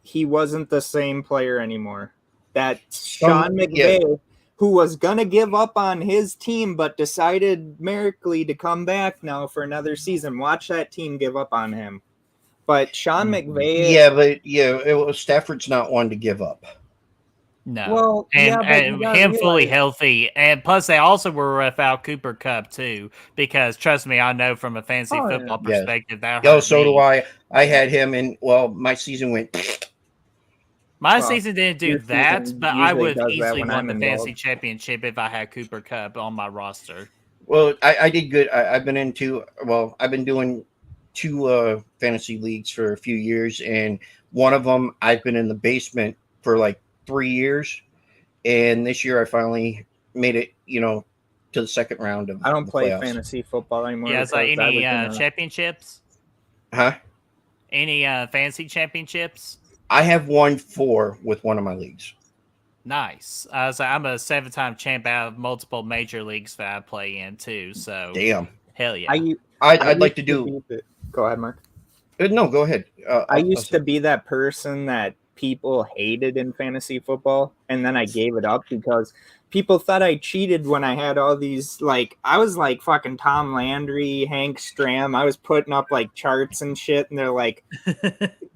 he wasn't the same player anymore. That Sean McVay, who was going to give up on his team, but decided miraculously to come back now for another season. Watch that team give up on him. But Sean McVay... Stafford's not one to give up. No. Well, and him fully healthy. And plus, they also were without Cooper Kupp, too. Because, trust me, I know from a fantasy football perspective, that hurt so me. Do I. I had him, and, my season went... My season didn't do that, but I would have easily won the fantasy championship if I had Cooper Kupp on my roster. Well, I did good. I've been doing 2 fantasy leagues for a few years, and one of them I've been in the basement for like 3 years, and this year I finally made it, to the second round of. I don't play playoffs. Fantasy football anymore. Yeah, it's like any championships. Huh? Any fantasy championships? I have won 4 with one of my leagues. Nice. So I'm a 7-time champ out of multiple major leagues that I play in too. So damn, hell yeah. I'd like to do. Go ahead, Mark. No, go ahead. I used to be that person that people hated in fantasy football, and then I gave it up because people thought I cheated when I had all these, I was like fucking Tom Landry, Hank Stram. I was putting up charts and shit, and they're like,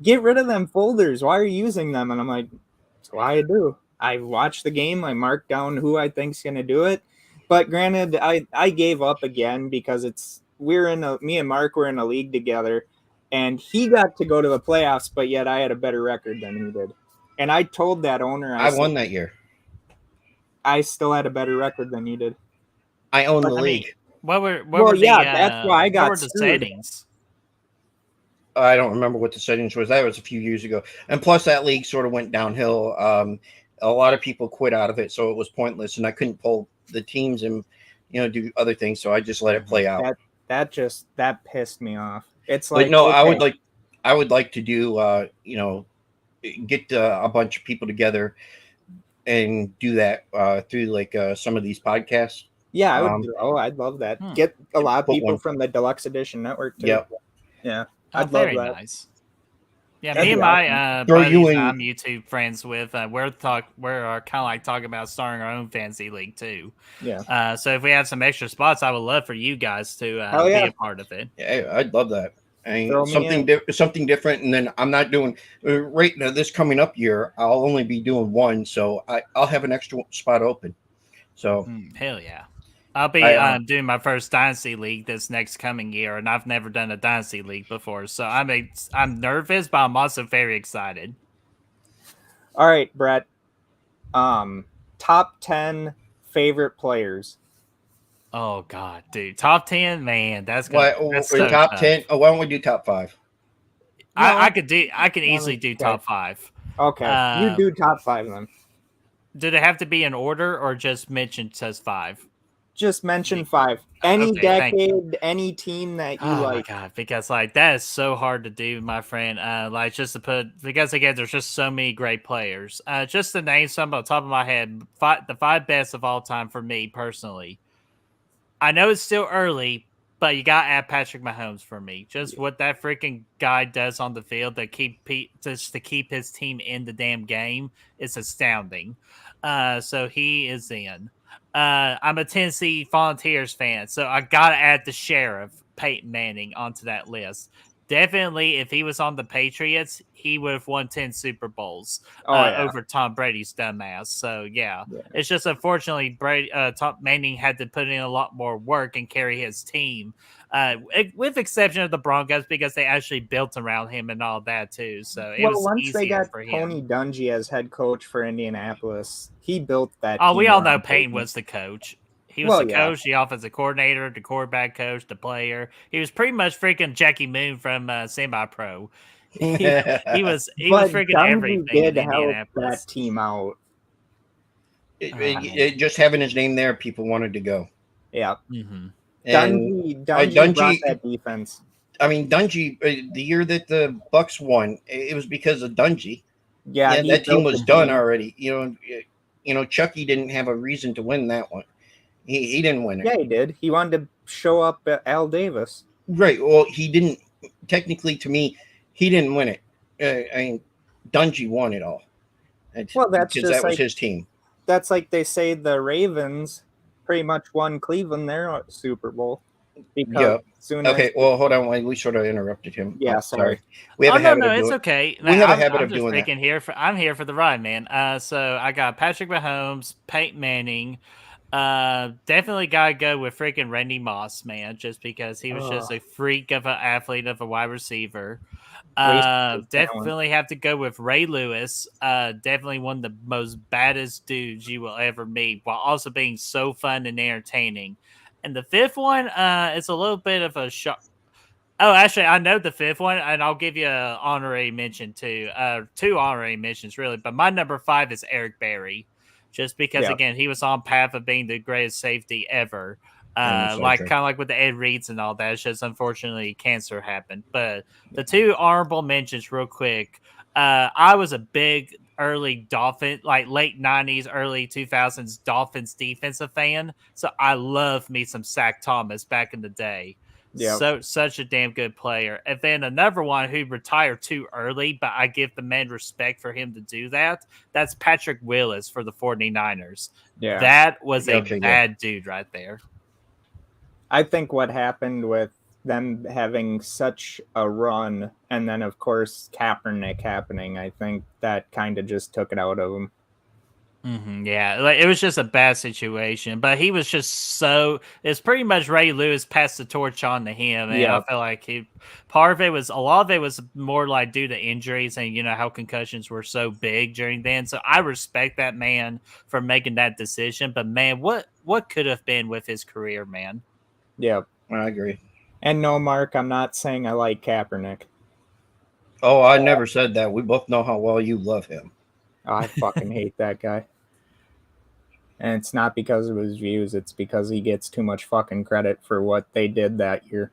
get rid of them folders. Why are you using them? And I'm like, that's why I do. I watch the game. I mark down who I think's going to do it. But granted, I gave up again because me and Mark were in a league together, and he got to go to the playoffs, but yet I had a better record than he did. And I told that owner, I won that year. I still had a better record than you did. I own the league. That's why I got the settings. I don't remember what the settings was. That was a few years ago. And plus, that league sort of went downhill. A lot of people quit out of it, so it was pointless. And I couldn't pull the teams and do other things, so I just let it play out. That pissed me off. It's like I would like to do get a bunch of people together and do that through some of these podcasts. Yeah, I would. I'd love that. Get a lot of people from the Deluxe Edition Network too. Yep. Yeah, I'd love that. Nice. Yeah, me and my buddies I'm YouTube friends with, we're kind of like talking about starting our own fantasy league too. Yeah. So if we have some extra spots, I would love for you guys to be a part of it. Yeah, I'd love that. Something different, and then I'm not doing right now. This coming up year, I'll only be doing 1, so I'll have an extra spot open. So hell yeah, I'll be doing my first Dynasty League this next coming year, and I've never done a Dynasty League before, so I'm nervous, but I'm also very excited. All right, Brett. Top 10 favorite players. Oh God, dude, top 10, man. That's so top tough. 10? Oh, why don't we do top 5? I can easily do Okay. top 5. Okay, you do top 5 then. Do they have to be in order or just mention says 5? Just mention 5. Any Okay, decade, any team that you like. Oh my God, because like that is so hard to do, my friend. Like just to put, because again, there's just so many great players. Just to name some on top of my head, the 5 best of all time for me personally. I know it's still early, but you got to add Patrick Mahomes for me. Just what that freaking guy does on the field to just to keep his team in the damn game is astounding. So he is in. I'm a Tennessee Volunteers fan, so I got to add the Sheriff, Peyton Manning, onto that list. Definitely, if he was on the Patriots, he would have won 10 Super Bowls over Tom Brady's dumbass. So, yeah. It's just unfortunately Tom Manning had to put in a lot more work and carry his team, with exception of the Broncos because they actually built around him and all that too. So it was once easier they got for him. Tony Dungy as head coach for Indianapolis, he built that. Oh, team we all know around Peyton was the coach. He was the coach, the offensive coordinator, the quarterback coach, the player. He was pretty much freaking Jackie Moon from Semi-Pro. He was freaking everything in Indianapolis. That team out. Just having his name there, people wanted to go. Yeah. Mm-hmm. Dungy brought that defense. I mean, Dungy, the year that the Bucks won, it was because of Dungy. Yeah, that team was done already. You know, Chucky didn't have a reason to win that one. He didn't win it. Yeah, he did. He wanted to show up at Al Davis. Right. Well, he didn't. Technically, to me, he didn't win it. I mean, Dungy won it all. Well, that's because that was his team. That's like they say the Ravens pretty much won Cleveland their Super Bowl. Okay. Well, hold on. We sort of interrupted him. Yeah, sorry. We have a habit of doing it's okay. We have a habit of doing that. I'm here for the ride, man. So I got Patrick Mahomes, Peyton Manning. Definitely gotta go with freaking Randy Moss, man, just because he was just a freak of an athlete, of a wide receiver. Definitely have to go with Ray Lewis. Definitely one of the most baddest dudes you will ever meet, while also being so fun and entertaining. And the 5th one, it's a little bit of a shock. Oh, actually, I know the 5th one, and I'll give you an honorary mention too. 2 honorary mentions, really. But my number 5 is Eric Berry, just because, again, he was on path of being the greatest safety ever. Kind of like with the Ed Reeds and all that. It's just unfortunately cancer happened. But the 2 honorable mentions, real quick. I was a big early late 90s, early 2000s Dolphins defensive fan. So I love me some Zach Thomas back in the day. Yeah. Such a damn good player. And then another one who retired too early, but I give the man respect for him to do that. That's Patrick Willis for the 49ers. Yeah. That was a bad dude right there. I think what happened with them having such a run, and then of course Kaepernick happening, I think that kind of just took it out of him. Mm-hmm, yeah, it was just a bad situation, but he was just it's pretty much Ray Lewis passed the torch on to him, and I feel like a lot of it was more like due to injuries and how concussions were so big during then. So I respect that man for making that decision, but man, what could have been with his career, man? Yeah, I agree. And no, Mark, I'm not saying I like Kaepernick. Oh, I never said that. We both know how well you love him. I fucking hate that guy. And it's not because of his views. It's because he gets too much fucking credit for what they did that year.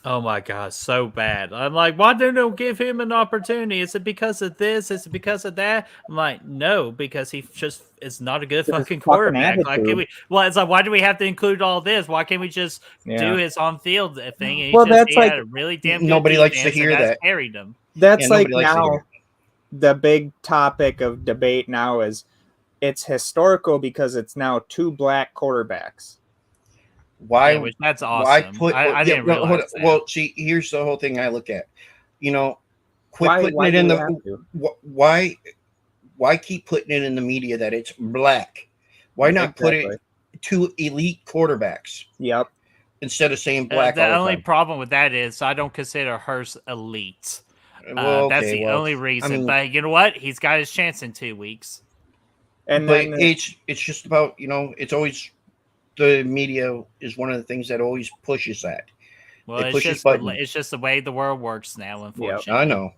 Oh my God, so bad. I'm like, why don't they give him an opportunity? Is it because of this? Is it because of that? I'm like, no, because he just is not a good fucking quarterback. Like, it's like, why do we have to include all this? Why can't we just do his on-field thing? And he had a really damn good nobody likes to hear that. Carried him. That's like now the big topic of debate now is it's historical because it's now 2 black quarterbacks. Why? Yeah, that's awesome. I didn't realize that. Well, see, here's the whole thing I look at. Quit putting it in the. Why keep putting it in the media that it's black? Why not put it 2 elite quarterbacks? Yep. Instead of saying black. The only problem with that is I don't consider Hurst elite. Well, That's okay, the only reason. I mean, but you know what? He's got his chance in 2 weeks. And but then it's just about, it's always the media is one of the things that always pushes that. Well, It it's pushes just buttons. it's just the way the world works now, unfortunately. I know.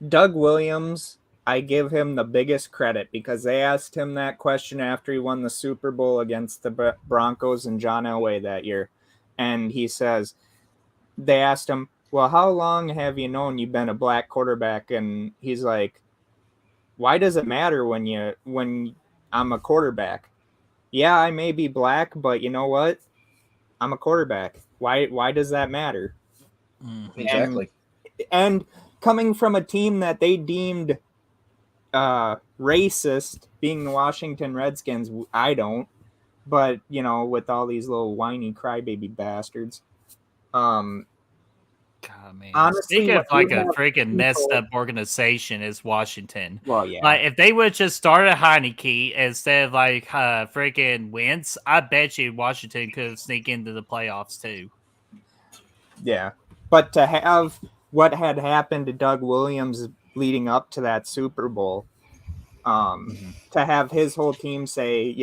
Doug Williams, I give him the biggest credit because they asked him that question after he won the Super Bowl against the Broncos and John Elway that year. And he says, they asked him, well, how long have you known you've been a black quarterback? And he's like, why does it matter when I'm a quarterback? Yeah, I may be black, but you know what? I'm a quarterback. Why does that matter? Mm-hmm. Exactly. And coming from a team that they deemed racist, being the Washington Redskins, I don't. But, with all these little whiny crybaby bastards. God, man. Honestly, Speaking of like you a have freaking people- messed up organization is Washington. Well, yeah. Like if they would just start a Heineke instead of like freaking Wentz, I bet you Washington could sneak into the playoffs too. Yeah. But to have what had happened to Doug Williams leading up to that Super Bowl, to have his whole team say,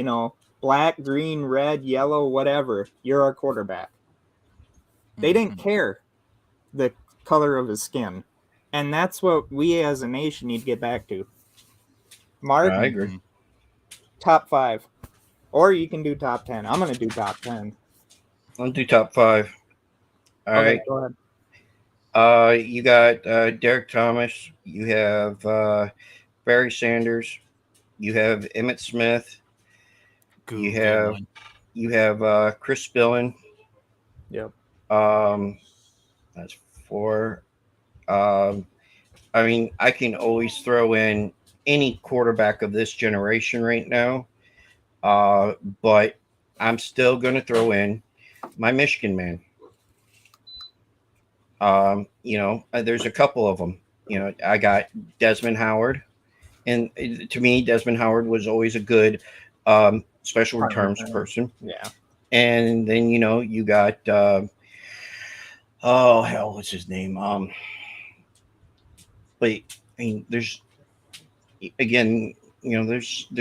black, green, red, yellow, whatever, you're our quarterback. They didn't care the color of his skin. And that's what we as a nation need to get back to. Mark, I agree. top 5. Or you can do top 10. I'm going to do top 10. I'll do top 5. All right. Go ahead. You got Derek Thomas. You have Barry Sanders. You have Emmitt Smith. You have Chris Spillane. Yep. That's 4. I mean, I can always throw in any quarterback of this generation right now, but I'm still going to throw in my Michigan man. There's a couple of them. I got Desmond Howard, and to me, Desmond Howard was always a good special returns person. Yeah. And then you got what's his name? But I mean, there's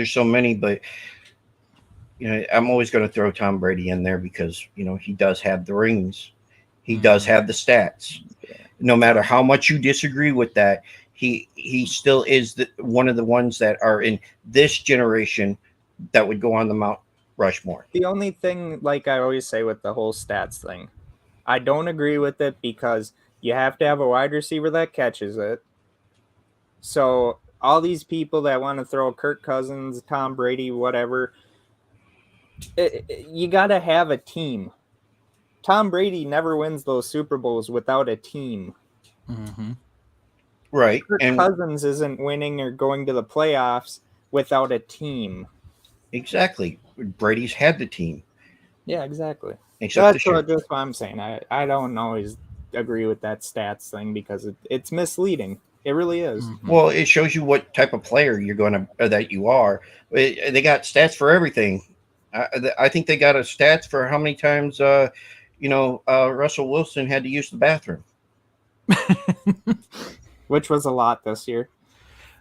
so many, but I'm always going to throw Tom Brady in there because he does have the rings, he does have the stats. No matter how much you disagree with that, he still is one of the ones that are in this generation that would go on the Mount Rushmore. The only thing, like I always say with the whole stats thing, I don't agree with it because you have to have a wide receiver that catches it. So all these people that want to throw Kirk Cousins, Tom Brady, whatever, you got to have a team. Tom Brady never wins those Super Bowls without a team. Mm-hmm. Right. Kirk Cousins isn't winning or going to the playoffs without a team. Exactly. Brady's had the team. Yeah, exactly. That's what I'm saying. I don't always agree with that stats thing because it's misleading. It really is. Mm-hmm. Well, it shows you what type of player that you are. They got stats for everything. I think they got a stats for how many times Russell Wilson had to use the bathroom, which was a lot this year.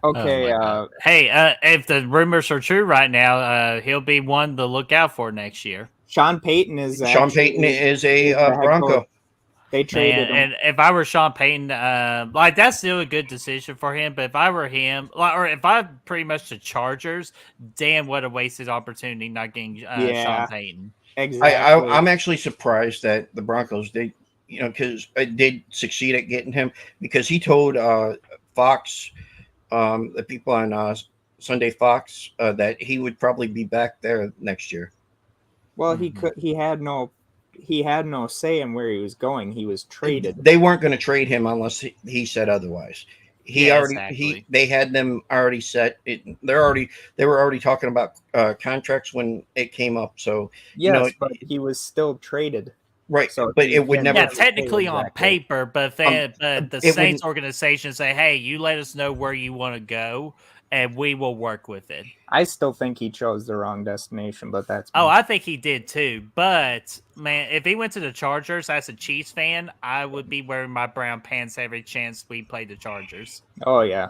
Okay. Hey, if the rumors are true right now, he'll be one to look out for next year. Sean Payton is a Bronco. They traded him. And if I were Sean Payton, that's still a good decision for him. But if I were him, or if I'm pretty much the Chargers, damn, what a wasted opportunity not getting Sean Payton. Exactly. I'm actually surprised that the Broncos because did succeed at getting him because he told Fox, the people on Sunday Fox, that he would probably be back there next year. Well, he had no say in where he was going. He was traded. They weren't going to trade him unless he said otherwise. They had them already set. They were already talking about contracts when it came up. So yes, but he was still traded. Right, so but it would never. Yeah, technically on paper, but the Saints organization say, "Hey, you let us know where you want to go, and we will work with it. I still think he chose the wrong destination, but that's me. Oh, I think he did too. But man, if he went to the Chargers as a Chiefs fan, I would be wearing my brown pants every chance we played the Chargers. Oh yeah.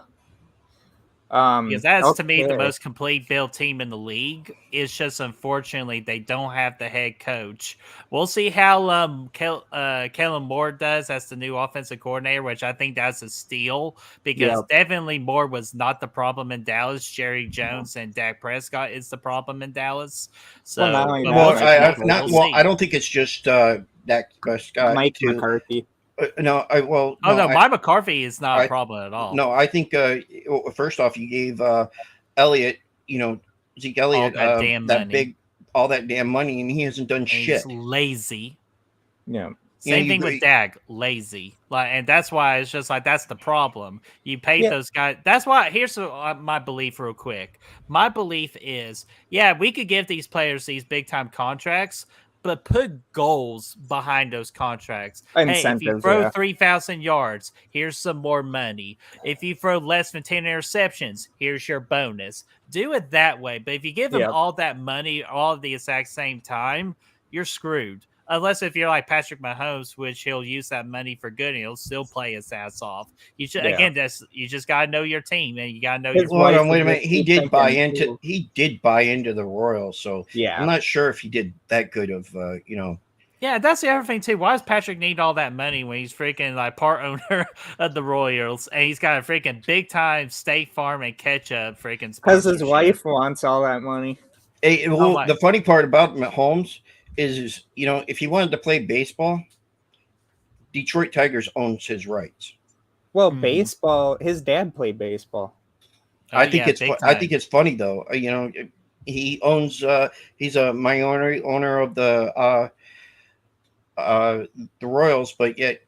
Because that's to me the okay. most complete built team in the league. It's just unfortunately they don't have the head coach. We'll see how Kellen Moore does as the new offensive coordinator, which I think that's a steal because definitely Moore was not the problem in Dallas. Jerry Jones and Dak Prescott is the problem in Dallas. So I don't think it's just Dak Prescott. Mike McCarthy. Mike McCarthy is not a problem at all. No, I think first off, you gave Elliott, Zeke Elliott, all that damn money, and he hasn't done shit. He's lazy. Yeah. Same thing with Dak, lazy. And that's why it's just like that's the problem. You paid those guys. That's why. Here's my belief, real quick. My belief is, we could give these players these big time contracts, but put goals behind those contracts. Hey, if you throw 3,000 yards, here's some more money. If you throw less than 10 interceptions, here's your bonus. Do it that way. But if you give them all that money all at the exact same time, you're screwed. Unless if you're like Patrick Mahomes, which he'll use that money for good and he'll still play his ass off. You should you just gotta know your team and you gotta know your wait a minute. He did buy into the Royals, so I'm not sure if he did that good of Yeah, that's the other thing too. Why does Patrick need all that money when he's freaking like part owner of the Royals and he's got a freaking big time State Farm and ketchup freaking? Because his wife wants all that money. The funny part about Mahomes is if he wanted to play baseball, Detroit Tigers owns his rights. Well, baseball, his dad played baseball. I think it's funny though. He owns he's a minority owner of the Royals, but yet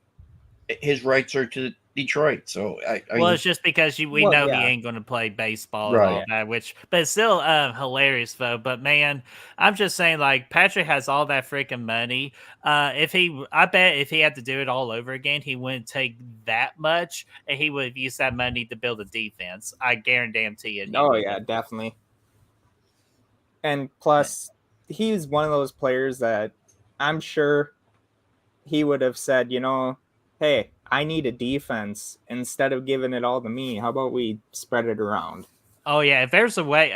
his rights are to Detroit. So it's just because we know he ain't going to play baseball and all that. But it's still hilarious though. But man, I'm just saying, like Patrick has all that freaking money. I bet if he had to do it all over again, he wouldn't take that much, and he would have used that money to build a defense. I guarantee it. Oh yeah, definitely. And plus, he's one of those players that I'm sure he would have said, hey, I need a defense instead of giving it all to me. How about we spread it around? Oh yeah, if there's a way,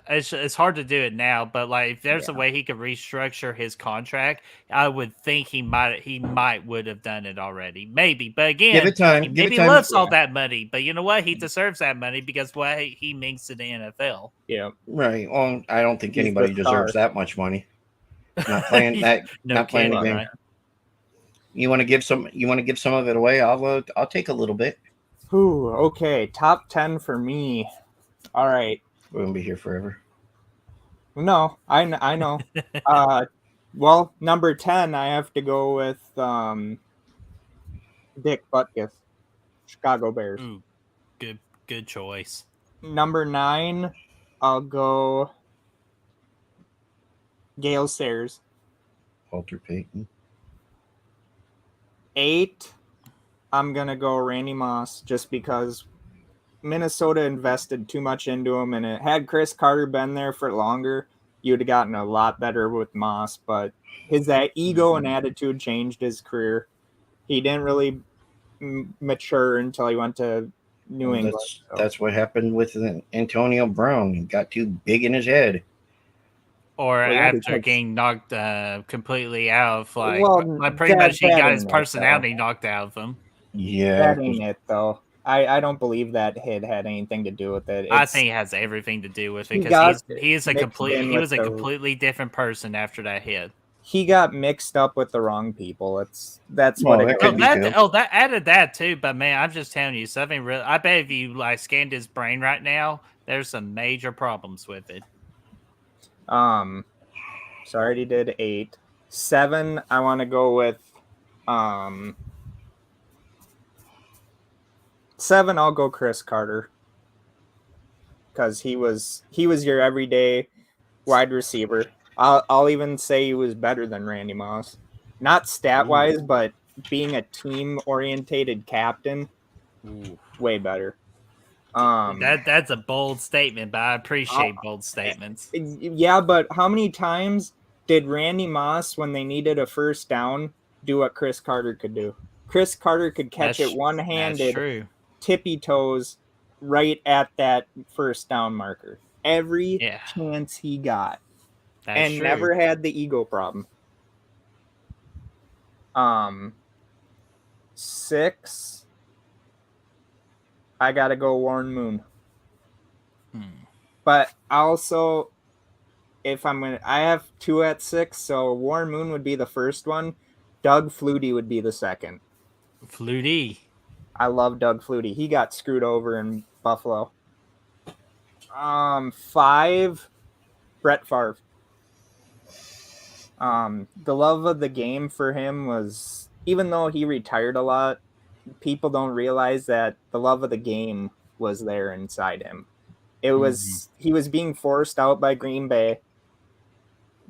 it's hard to do it now, but like if there's a way he could restructure his contract, I would think he might would have done it already, maybe. But again, give it time. He loves all that money, but you know what? He deserves that money because he makes it in the NFL. Yeah, right. Well, I don't think anybody deserves that much money. Not playing that. Not playing the game. Right? You want to give some of it away? I'll take a little bit. Ooh, okay. Top 10 for me. All right. We're gonna be here forever. No, I know. Well, number 10, I have to go with Dick Butkus, Chicago Bears. Ooh, good choice. Number 9, I'll go Gale Sayers. Walter Payton. 8, I'm going to go Randy Moss just because Minnesota invested too much into him, and had Chris Carter been there for longer, you'd have gotten a lot better with Moss, but that ego and attitude changed his career. He didn't really mature until he went to New England. That's what happened with Antonio Brown. He got too big in his head. Or after getting knocked completely out of pretty much he got his personality knocked out of him. Yeah. That ain't it though. I don't believe that hit had anything to do with it. I think it has everything to do with it because he was a completely different person after that hit. He got mixed up with the wrong people. That's what it could be. That added that too. But man, I'm just telling you something real. I bet if you scanned his brain right now, there's some major problems with it. So I already did 8. 7, I want to go with 7, I'll go Chris Carter. Because he was your everyday wide receiver. I'll even say he was better than Randy Moss. Not stat-wise, but being a team-orientated captain, way better. That's a bold statement, but I appreciate bold statements. Yeah, but how many times did Randy Moss, when they needed a first down, do what Chris Carter could do? Chris Carter could catch it one-handed, tippy toes, right at that first down marker every chance he got, and never had the ego problem. 6, I gotta go Warren Moon. But also, I have 2 at 6, so Warren Moon would be the first one. Doug Flutie would be the second. Flutie. I love Doug Flutie. He got screwed over in Buffalo. 5, Brett Favre. The love of the game for him was, even though he retired a lot, people don't realize that the love of the game was there inside him. It was he was being forced out by Green Bay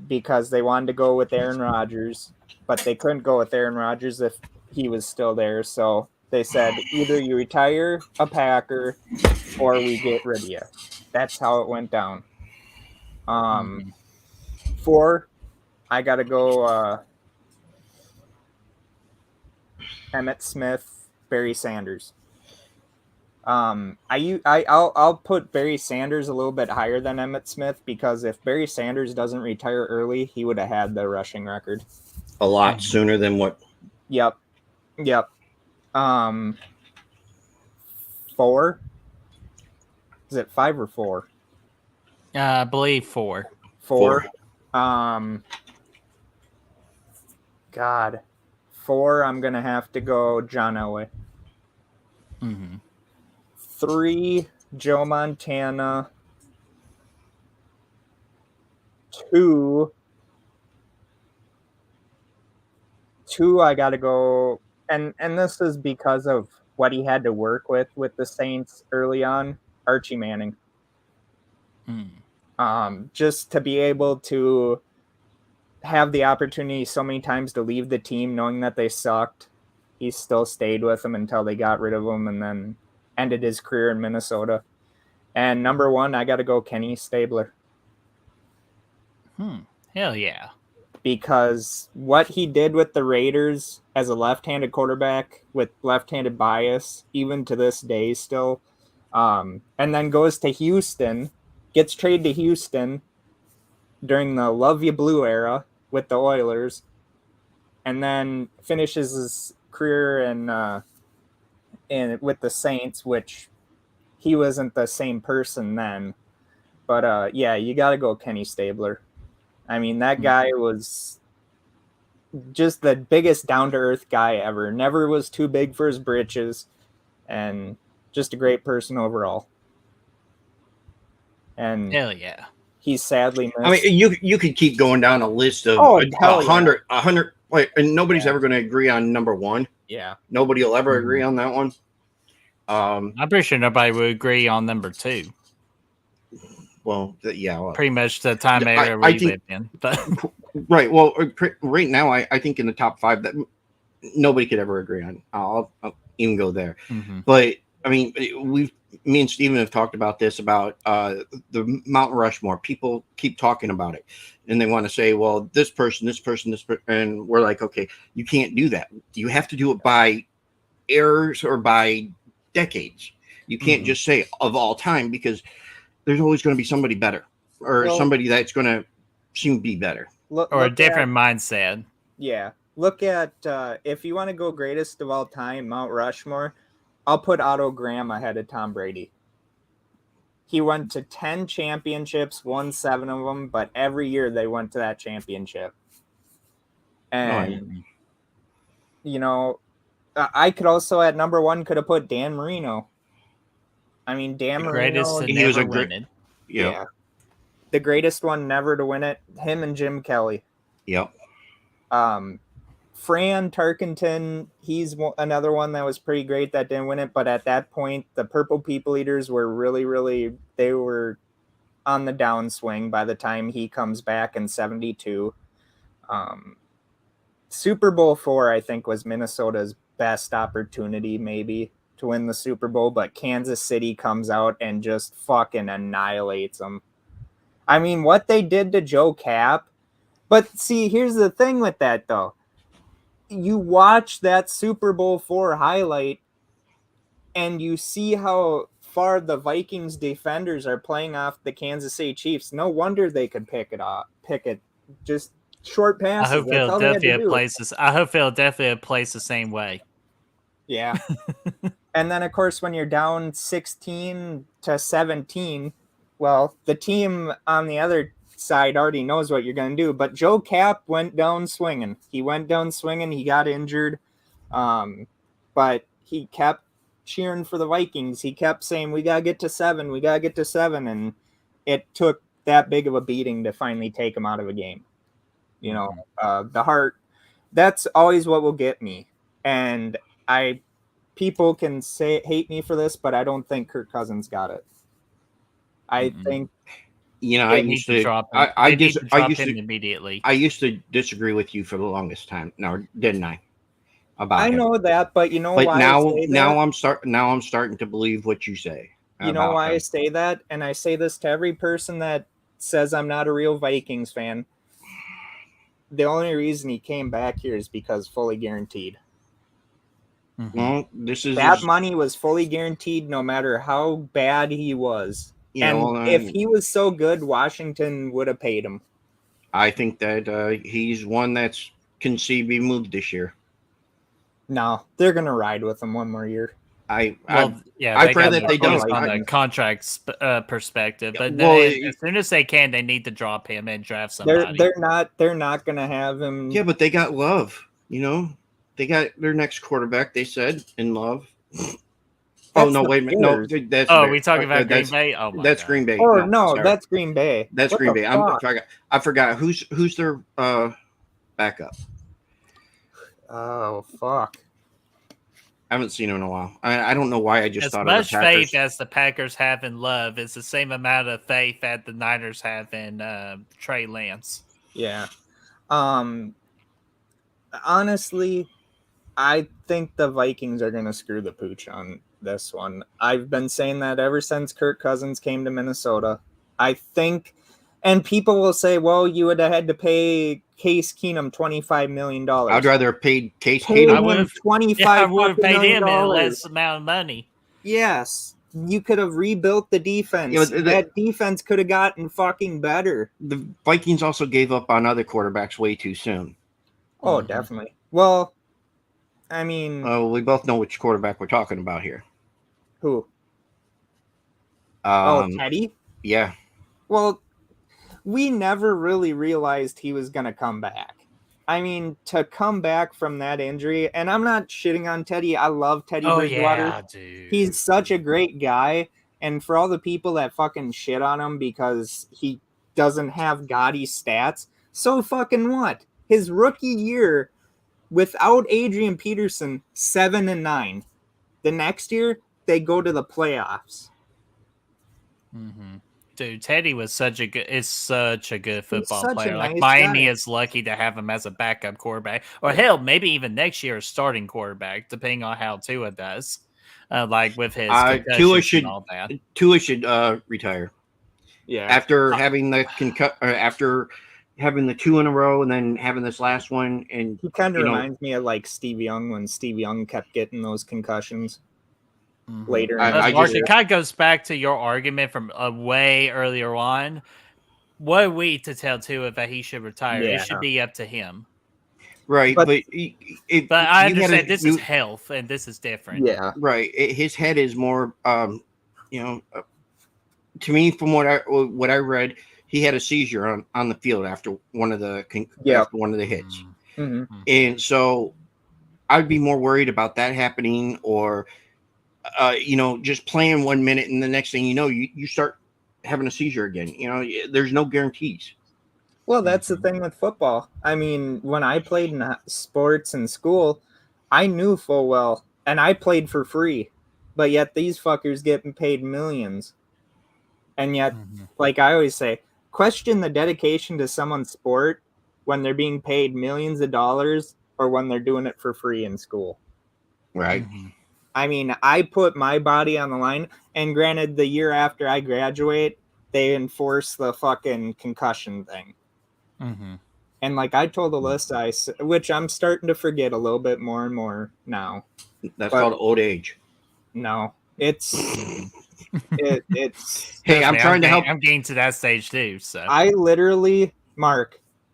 because they wanted to go with Aaron Rodgers, but they couldn't go with Aaron Rodgers if he was still there. So they said, either you retire a Packer or we get rid of you. That's how it went down. 4, I got to go Emmitt Smith, Barry Sanders. I'll put Barry Sanders a little bit higher than Emmitt Smith, because if Barry Sanders doesn't retire early, he would have had the rushing record a lot sooner than what. Yep. 4. Is it 5 or 4? I believe 4. 4. God. 4, I'm gonna have to go John Elway. 3, Joe Montana. 2, I gotta go, and this is because of what he had to work with the Saints early on, Archie Manning. Just to be able to have the opportunity so many times to leave the team knowing that they sucked, he still stayed with them until they got rid of him, and then ended his career in Minnesota. And number 1, I got to go Kenny Stabler. Hell yeah. Because what he did with the Raiders as a left-handed quarterback with left-handed bias, even to this day still, and then goes to Houston, gets traded to Houston during the Love You Blue era with the Oilers, and then finishes his career in with the Saints, which he wasn't the same person then. But yeah, you got to go Kenny Stabler. I mean, that guy was just the biggest down-to-earth guy ever. Never was too big for his britches, and just a great person overall. And hell yeah, he's sadly missed. I mean, you could keep going down a list of 100, like, and nobody's ever going to agree on number 1. Yeah, nobody will ever agree on that one. I'm pretty sure nobody would agree on number 2. Well, pretty much the time era we lived in. But right. Well, right now, I think in the top 5 that nobody could ever agree on. I'll even go there. But I mean, me and Steven have talked about this, about the Mount Rushmore. People keep talking about it, and they want to say, well, this person, and we're like, okay, you can't do that. You have to do it by eras or by decades. You can't just say of all time, because there's always going to be somebody better, or somebody that's going to seem to be better, or a different mindset. Yeah. Look at, if you want to go greatest of all time, Mount Rushmore, I'll put Otto Graham ahead of Tom Brady. He went to 10 championships, won 7 of them, but every year they went to that championship. And, you know, I could also, at number 1, could have put Dan Marino. I mean, Dan Marino, he was a great, yeah, the greatest one never to win it. Him and Jim Kelly. Yep. Fran Tarkenton, he's another one that was pretty great that didn't win it, but at that point, the Purple People Eaters were really, they were on the downswing by the time he comes back in 72. Super Bowl 4, I think, was Minnesota's best opportunity, maybe. to win the Super Bowl, but Kansas City comes out and just fucking annihilates them. I mean, what they did to Joe Cap. But see, here's the thing with that, though. You watch that Super Bowl 4 highlight, and you see how far the Vikings defenders are playing off the Kansas City Chiefs. No wonder they could pick it. Just short passes. I hope Philadelphia plays the same way. Yeah. And then, of course, when you're down 16-17, well, the team on the other side already knows what you're going to do. But Joe Cap went down swinging. He got injured. But he kept cheering for the Vikings. He kept saying, we got to get to 7. We got to get to 7. And it took that big of a beating to finally take him out of a game. You know, the heart, that's always what will get me. And people can hate me for this, but I don't think Kirk Cousins got it. I think, I used to drop him. I used to immediately. I used to disagree with you for the longest time. No, didn't I? I know that, but you know why now I'm starting to believe what you say. You know why I say that? And I say this to every person that says I'm not a real Vikings fan. The only reason he came back here is because fully guaranteed. Well, money was fully guaranteed no matter how bad he was. If he was so good, Washington would have paid him. I think that he's one that's can see be moved this year. No, they're gonna ride with him one more year. I pray that they don't on the contract perspective, but as soon as they can, they need to drop him and draft somebody. They're not gonna have him. Yeah, but they got Love. They got their next quarterback. They said in Love. Wait a minute. No, that's. We talking about Green Bay? Oh my that's God. Green Bay. Oh no, that's Green Bay. That's Green Bay. I forgot who's their backup. Oh fuck. I haven't seen him in a while. I don't know why I just thought of the Packers. As much faith as the Packers have in Love, it's the same amount of faith that the Niners have in Trey Lance. Yeah. Honestly, I think the Vikings are going to screw the pooch on this one. I've been saying that ever since Kirk Cousins came to Minnesota. I think, and people will say, well, you would have had to pay Case Keenum $25 million. I'd rather have paid Case Keenum. I would have paid him a less amount of money. Yes. You could have rebuilt the defense. That defense could have gotten fucking better. The Vikings also gave up on other quarterbacks way too soon. Oh, definitely. Well, I mean... we both know which quarterback we're talking about here. Who? Teddy? Yeah. Well, we never really realized he was going to come back. I mean, to come back from that injury, and I'm not shitting on Teddy. I love Teddy Bridgewater. Yeah, dude. He's such a great guy. And for all the people that fucking shit on him because he doesn't have gaudy stats, so fucking what? His rookie year, without Adrian Peterson, 7-9. The next year, they go to the playoffs. Dude, Teddy was such a good football player. Nice Miami guy. is lucky to have him as a backup quarterback, or hell, maybe even next year a starting quarterback, depending on how Tua does. With his Tua should and all that. Tua should retire. Yeah. After having the after having the 2 in a row and then having this last one, and he kind of reminds me of like Steve Young when Steve Young kept getting those concussions later. It kind of goes back to your argument from way earlier on. What are we to tell Tua that he should retire? Yeah. It should be up to him. Right, but I understand this is health and this is different. Yeah, right. His head is more, to me, from what I read, he had a seizure on the field after one of the hits, and so I'd be more worried about that happening, or just playing 1 minute and the next thing you know, you start having a seizure again. There's no guarantees. Well, that's the thing with football. I mean, when I played in sports in school, I knew full well, and I played for free, but yet these fuckers getting paid millions. And yet, like I always say, question the dedication to someone's sport when they're being paid millions of dollars or when they're doing it for free in school. Right. I mean, I put my body on the line, and granted, the year after I graduate, they enforce the fucking concussion thing. Mm-hmm. And like I told Alyssa, which I'm starting to forget a little bit more and more now. That's called old age. No, it's it's. Hey, I'm trying to help. I'm getting to that stage too. So I literally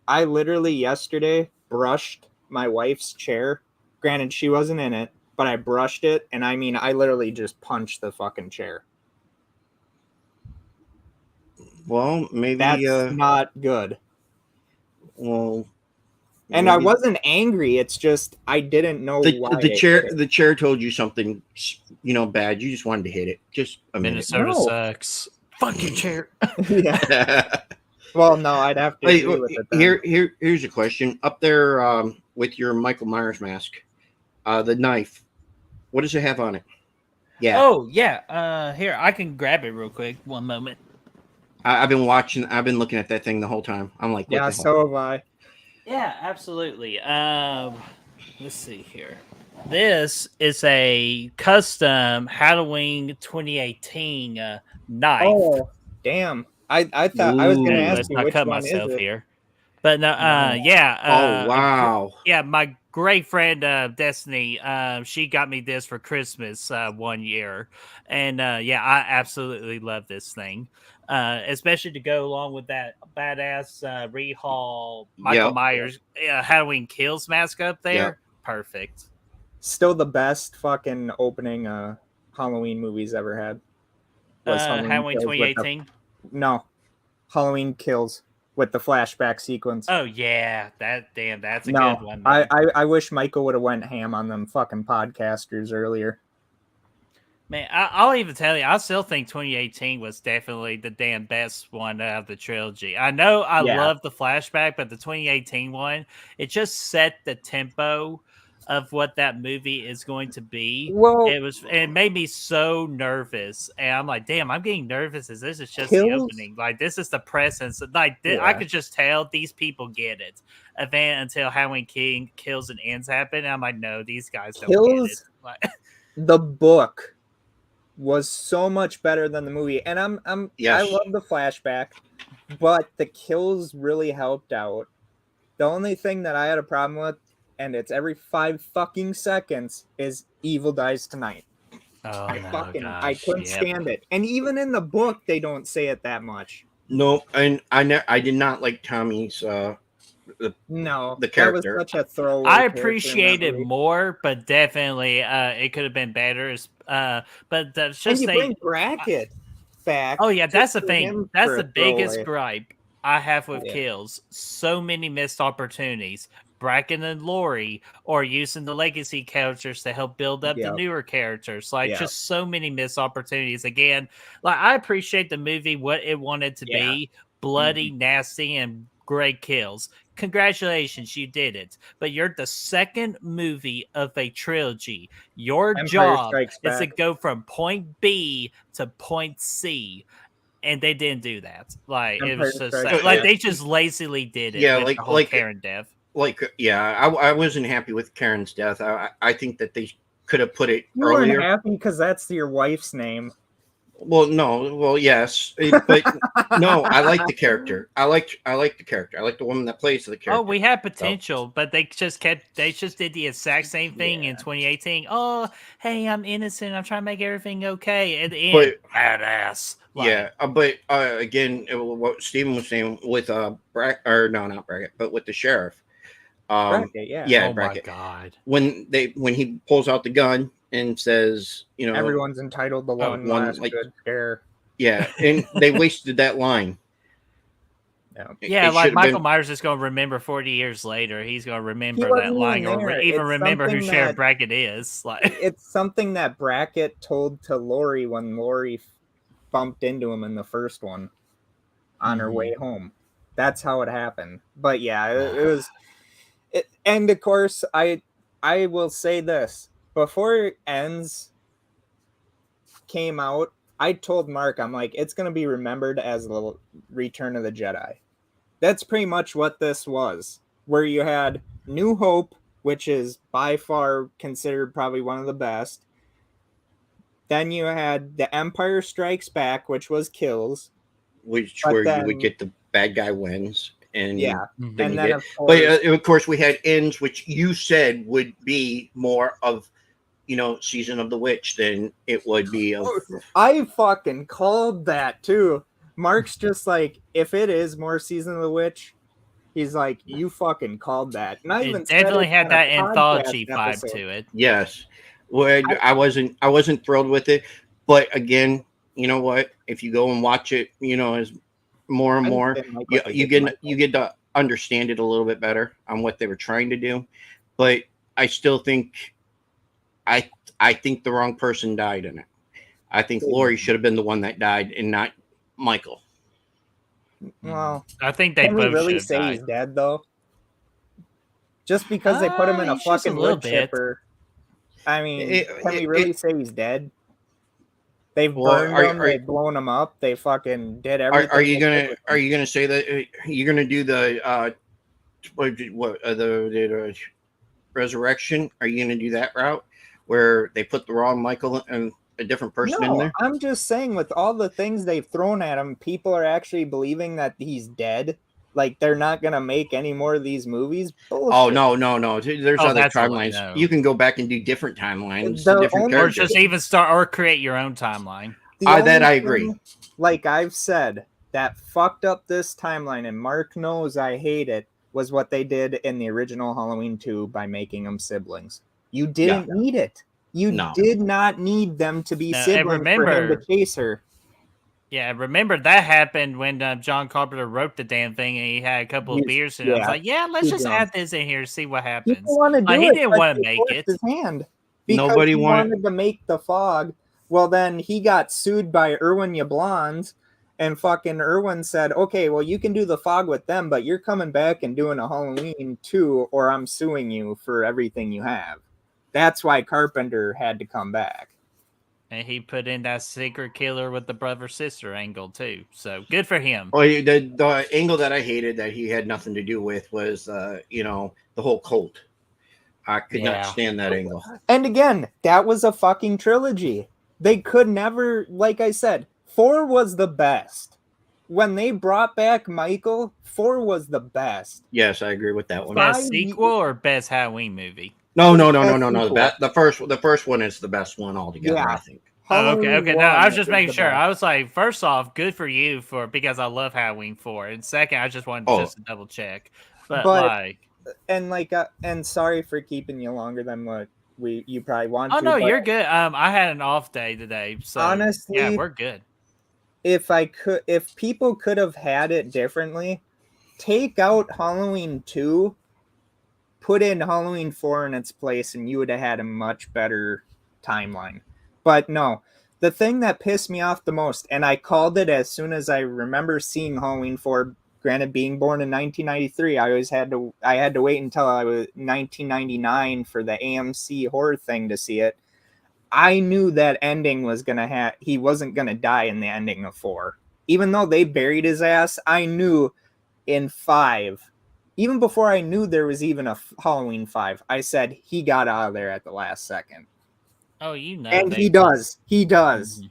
yesterday brushed my wife's chair. Granted, she wasn't in it, but I brushed it, and I mean, I literally just punched the fucking chair. Well, maybe that's not good. Well, and I wasn't angry. It's just I didn't know why the chair told you something, bad. You just wanted to hit it. Just a Minnesota sucks. Fuck your chair. Yeah. Well, no, I'd have to agree with it then. Here's a question. Up there with your Michael Myers mask, the knife, what does it have on it? Yeah. Oh, yeah. Here, I can grab it real quick. One moment. I've been looking at that thing the whole time. I'm like, what yeah, the hell? So have I. Yeah, absolutely. Let's see here. This is a custom Halloween 2018 knife. Oh, damn. I thought I was going to ask you which cut one myself is it? here. But no, yeah. Oh, wow. Yeah, my great friend Destiny, she got me this for Christmas 1 year. And yeah, I absolutely love this thing. Especially to go along with that badass Reed Hall Michael Myers Halloween Kills mask up there. Yep. Perfect. Still the best fucking opening Halloween movies ever had. Was Halloween 2018? No. Halloween Kills with the flashback sequence. Oh yeah, that's a good one. I wish Michael would have went ham on them fucking podcasters earlier. Man, I'll even tell you, I still think 2018 was definitely the damn best one out of the trilogy. I know I love the flashback, but the 2018 one, it just set the tempo of what that movie is going to be. Well, it made me so nervous, and I'm like, damn, I'm getting nervous as this is just the opening. Like, this is the presence. Like, I could just tell these people get it. Until Halloween King Kills and Ends happen, and I'm like, no, these guys don't get it. Like, the book was so much better than the movie, and I love the flashback, but the kills really helped out. The only thing that I had a problem with, and it's every 5 fucking seconds, is Evil Dies Tonight. Oh, I couldn't stand it. And even in the book, they don't say it that much. No, and I did not like Tommy's the character. That was such a throwaway. I appreciate it more, but definitely it could have been better. But that's just and you bring Brackett back. Oh yeah, that's the thing. That's the biggest gripe I have with Kills. So many missed opportunities. Brackett and Laurie, or using the legacy characters to help build up the newer characters. Like just so many missed opportunities. Again, like I appreciate the movie, what it wanted to be, bloody, nasty, and great kills. Congratulations, you did it. But you're the second movie of a trilogy. Your job is to go from point B to point C. And they didn't do that. Like it was just like they just lazily did it. Yeah, with the whole Karen death. I wasn't happy with Karen's death. I think that they could have put it you earlier. You weren't happy because that's your wife's name. Well, no. Well, yes, but no. I like the character. I like the character. I like the woman that plays the character. Oh, we have potential, but they just did the exact same thing in 2018. Oh, hey, I'm innocent. I'm trying to make everything okay. At the end, badass. But again, what Steven was saying with not Brackett, but with the sheriff. Brackett, oh Brackett. My God! When he pulls out the gun and says, everyone's entitled to one last good scare. Yeah, and they wasted that line. Yeah, like Michael Myers is going to remember 40 years later. He's going to remember that line, or even remember who Sheriff Brackett is. Like it's something that Brackett told to Laurie when Laurie bumped into him in the first one on her way home. That's how it happened. But yeah, it was. And of course, I will say this. Before Ends came out, I told Mark, I'm like, it's going to be remembered as the Return of the Jedi. That's pretty much what this was, where you had New Hope, which is by far considered probably one of the best, Then you had The Empire Strikes Back, which was kills. Where you would get the bad guy wins. And yeah. Then and you then, get, of course, of course, we had ends, which you said would be more of, Season of the Witch than it would be of. I fucking called that too. Mark's just like, if it is more Season of the Witch, he's like, you fucking called that. And I even It definitely had that podcast anthology vibe episode. to it. Yes. Well, I wasn't thrilled with it, but again, you know what? If you go and watch it, as more and more, you get to understand it a little bit better on what they were trying to do. But I still think, I think the wrong person died in it. I think Laurie should have been the one that died and not Michael. Well, I think they can we both really should say died. he's dead though? Just because they put him in a fucking wood chipper. I mean, can we really say he's dead? They've burned him. They've blown him up. They fucking did everything. Are you gonna say that you're gonna do the the resurrection? Are you gonna do that route where they put the wrong Michael and a different person in there? I'm just saying, with all the things they've thrown at him, people are actually believing that he's dead. Like, they're not gonna make any more of these movies. Bullshit. Oh no! There's other timelines. You can go back and do different timelines, different characters, or just even start or create your own timeline. That I agree. Like I've said, that fucked up this timeline, and Mark knows I hate it. Was what they did in the original Halloween 2 by making them siblings. You didn't need it. You did not need them to be siblings for him to chase her. Yeah, remember that happened when John Carpenter wrote the damn thing, and he had a couple of beers, and I was like, let's just add this in here, see what happens. He didn't want to make it. His hand because he wanted to make the fog. Well, then he got sued by Irwin Yablans, and fucking Irwin said, okay, well, you can do the fog with them, but you're coming back and doing a Halloween 2, or I'm suing you for everything you have. That's why Carpenter had to come back. And he put in that secret killer with the brother-sister angle, too. So, good for him. Well, the angle that I hated that he had nothing to do with was, the whole cult. I could not stand that angle. And again, that was a fucking trilogy. They could never, like I said, 4 was the best. When they brought back Michael, 4 was the best. Yes, I agree with that one. Best sequel or best Halloween movie? No. The first one is the best one altogether, I think. Okay. No, I was just making sure. I was like, first off, good for you because I love Halloween 4, and second, I just wanted just to double check. But and sorry for keeping you longer than what you probably want. Oh no, you're good. I had an off day today, so honestly, yeah, we're good. If people could have had it differently, take out Halloween 2. Put in Halloween 4 in its place, and you would have had a much better timeline. But no, the thing that pissed me off the most, and I called it as soon as I remember seeing Halloween 4, granted being born in 1993, I had to wait until I was 1999 for the AMC horror thing to see it. I knew that ending was he wasn't gonna die in the ending of 4. Even though they buried his ass, I knew in 5. Even before I knew there was even a Halloween 5, I said he got out of there at the last second. Oh, you know. And he does. He does. Mm-hmm.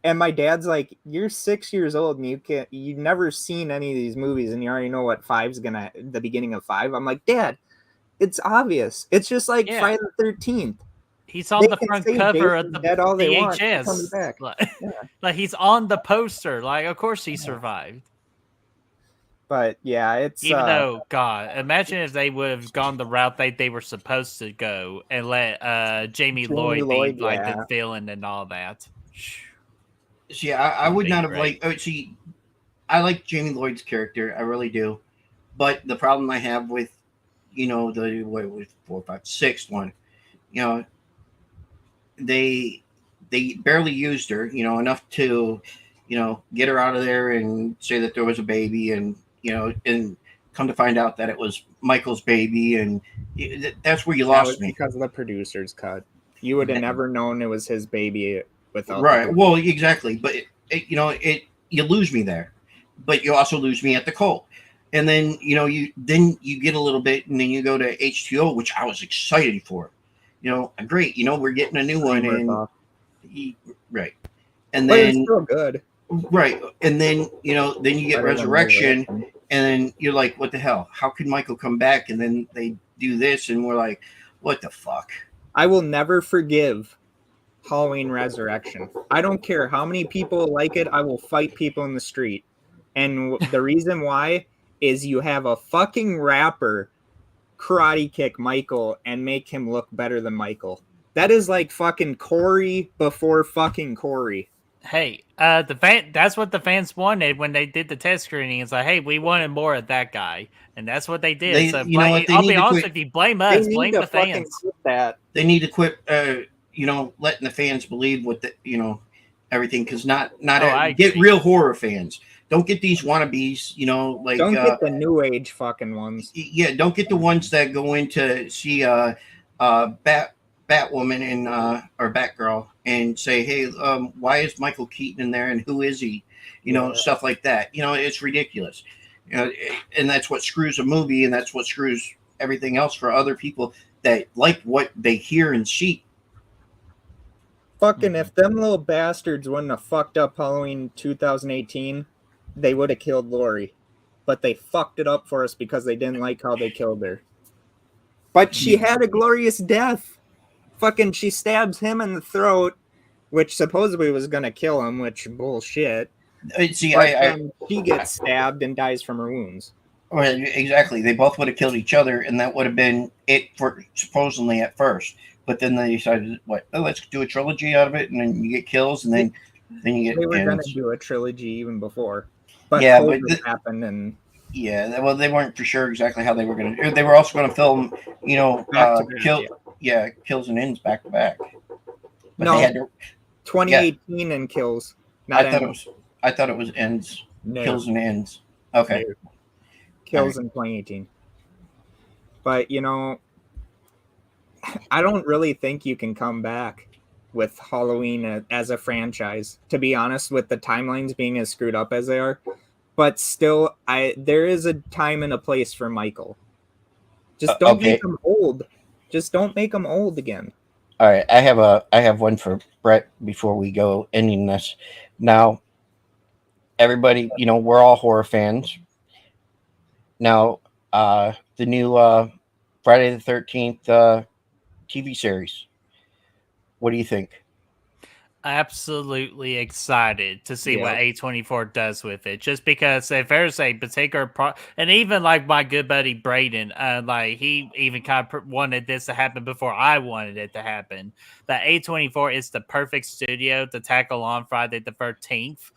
And my dad's like, you're 6 years old and you've never seen any of these movies and you already know what the beginning of 5. I'm like, Dad, it's obvious. It's just like Friday the 13th. He's on the front cover of the VHS. Like he's on the poster. Like, of course he survived. But yeah, it's even though God, imagine if they would have gone the route they were supposed to go and let Jamie Lloyd be like the villain and all that. See, I would not have liked. Oh, see, I like Jamie Lloyd's character, I really do. But the problem I have with, the 4, 5, 6 one, they barely used her, enough to, get her out of there and say that there was a baby and. And come to find out that it was Michael's baby, and that's where you lost me. Because of the producer's cut. You would have never known it was his baby without. Right. Well, exactly. But you lose me there, but you also lose me at the cult, and then you get a little bit, and then you go to H2O, which I was excited for. Great. We're getting a new one, and Right. And But it's then still good. right, and then then you get Resurrection, and then you're like, what the hell? How could Michael come back? And then they do this, and we're like, what the fuck? I will never forgive Halloween Resurrection. I don't care how many people like it. I will fight people in the street. And the reason why is you have a fucking rapper karate kick Michael and make him look better than Michael. That is like fucking Corey before fucking Corey. Hey, that's what the fans wanted when they did the test screening. It's like, hey, we wanted more of that guy, and that's what they did. I'll be honest with you, blame us, blame the fans. They need to quit letting the fans believe what everything, because get real horror fans. Don't get these wannabes, don't get the new age fucking ones. Yeah, don't get the ones that go in to see Batwoman and or Batgirl and say, hey, why is Michael Keaton in there and who is he? Stuff like that. It's ridiculous. And that's what screws a movie, and that's what screws everything else for other people that like what they hear and see. Fucking if them little bastards wouldn't have fucked up Halloween 2018, they would have killed Lori. But they fucked it up for us because they didn't like how they killed her. But she had a glorious death. Fucking she stabs him in the throat, which supposedly was gonna kill him, which bullshit. See, she gets stabbed and dies from her wounds. Well, exactly. They both would have killed each other, and that would have been it for supposedly at first. But then they decided, let's do a trilogy out of it, and then you get kills, and then you get. They were going to do a trilogy even before, but COVID happened, and well, they weren't for sure exactly how they were going to. They were also going to film, kills and ends back to back. But no, they had to, 2018 and kills. I thought it was ends, no. Kills and ends. Okay. No. Kills in 2018. But I don't really think you can come back with Halloween as a franchise, to be honest, with the timelines being as screwed up as they are. But still, there is a time and a place for Michael. Just don't make him old. Just don't make him old again. All right, I have one for Brett before we go ending this. Now, everybody, we're all horror fans. Now, the new Friday the 13th TV series. What do you think? Absolutely excited to see what A24 does with it. Just because if there's a particular and even like my good buddy Braden, he even kind of wanted this to happen before I wanted it to happen. That A24 is the perfect studio to tackle on Friday the 13th.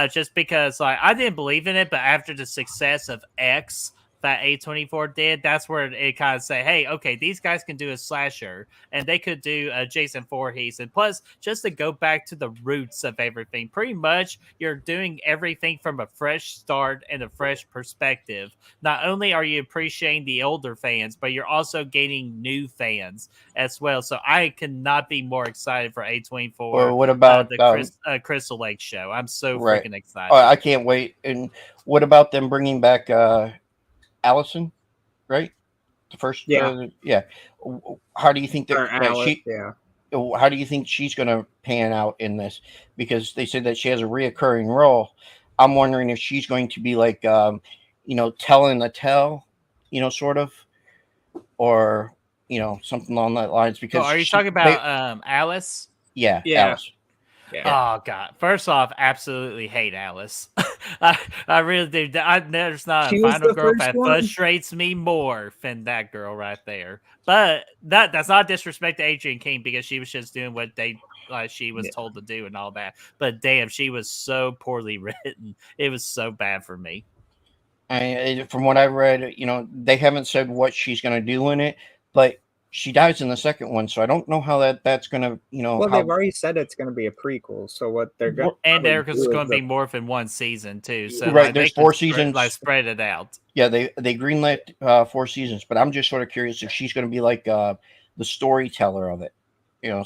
Just because I didn't believe in it, but after the success of X that A24 did, that's where it kind of say, hey, okay, these guys can do a slasher, and they could do Jason Voorhees, and plus, just to go back to the roots of everything, pretty much you're doing everything from a fresh start and a fresh perspective. Not only are you appreciating the older fans, but you're also gaining new fans as well. So I cannot be more excited for A24. Or what about the Crystal Lake show? I'm so freaking excited. I can't wait. And what about them bringing back Allison, right? The first, How do you think How do you think she's going to pan out in this? Because they said that she has a reoccurring role. I'm wondering if she's going to be like, telling the tale, sort of, or something along that lines. Because are you talking about Alice? Yeah, Alice. Yeah. Oh God! First off, absolutely hate Alice. I really do. There's not a final girl that frustrates me more than that girl right there. But that's not disrespect to Adrienne King, because she was just doing what she was told to do and all that. But damn, she was so poorly written. It was so bad for me. From what I read, they haven't said what she's going to do in it, but she dies in the second one, so I don't know how that's going to, Well, they've already said it's going to be a prequel, so what they're going to and Erica's going to be more than one season too. So right, there's 4 seasons. Spread it out. Yeah, they greenlit 4 seasons, but I'm just sort of curious if she's going to be like the storyteller of it,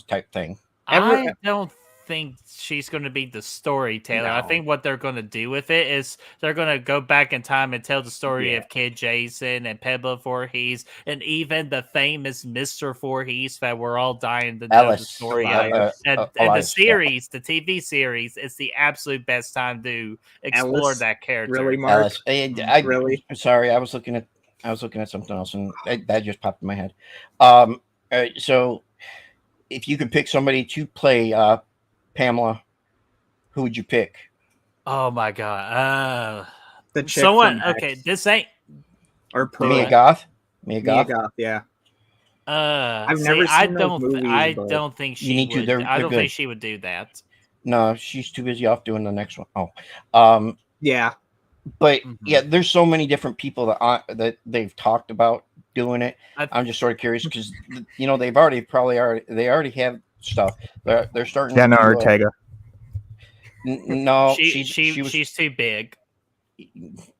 type thing. I don't think she's going to be the storyteller. No. I think what they're going to do with it is they're going to go back in time and tell the story of Kid Jason and Pebble Voorhees and even the famous Mr. Voorhees that we're all dying to know the story of. And the series, the TV series, it's the absolute best time to explore that character. Really, Mark? Really? Sorry, I was looking at something else, and that just popped in my head. So, if you could pick somebody to play Pamela, who would you pick? Oh my god! The chick someone. From Okay, X. this ain't or Pearl. Mia Goth. Yeah. I've never seen those movies. I don't think she need to. would. They're I don't good. think she would do that. No, she's too busy off doing the next one. Oh, yeah. But yeah, there's so many different people that they've talked about doing it. I'm just sort of curious because they've already have stuff. They're starting. Jenna Ortega. No, she's too big.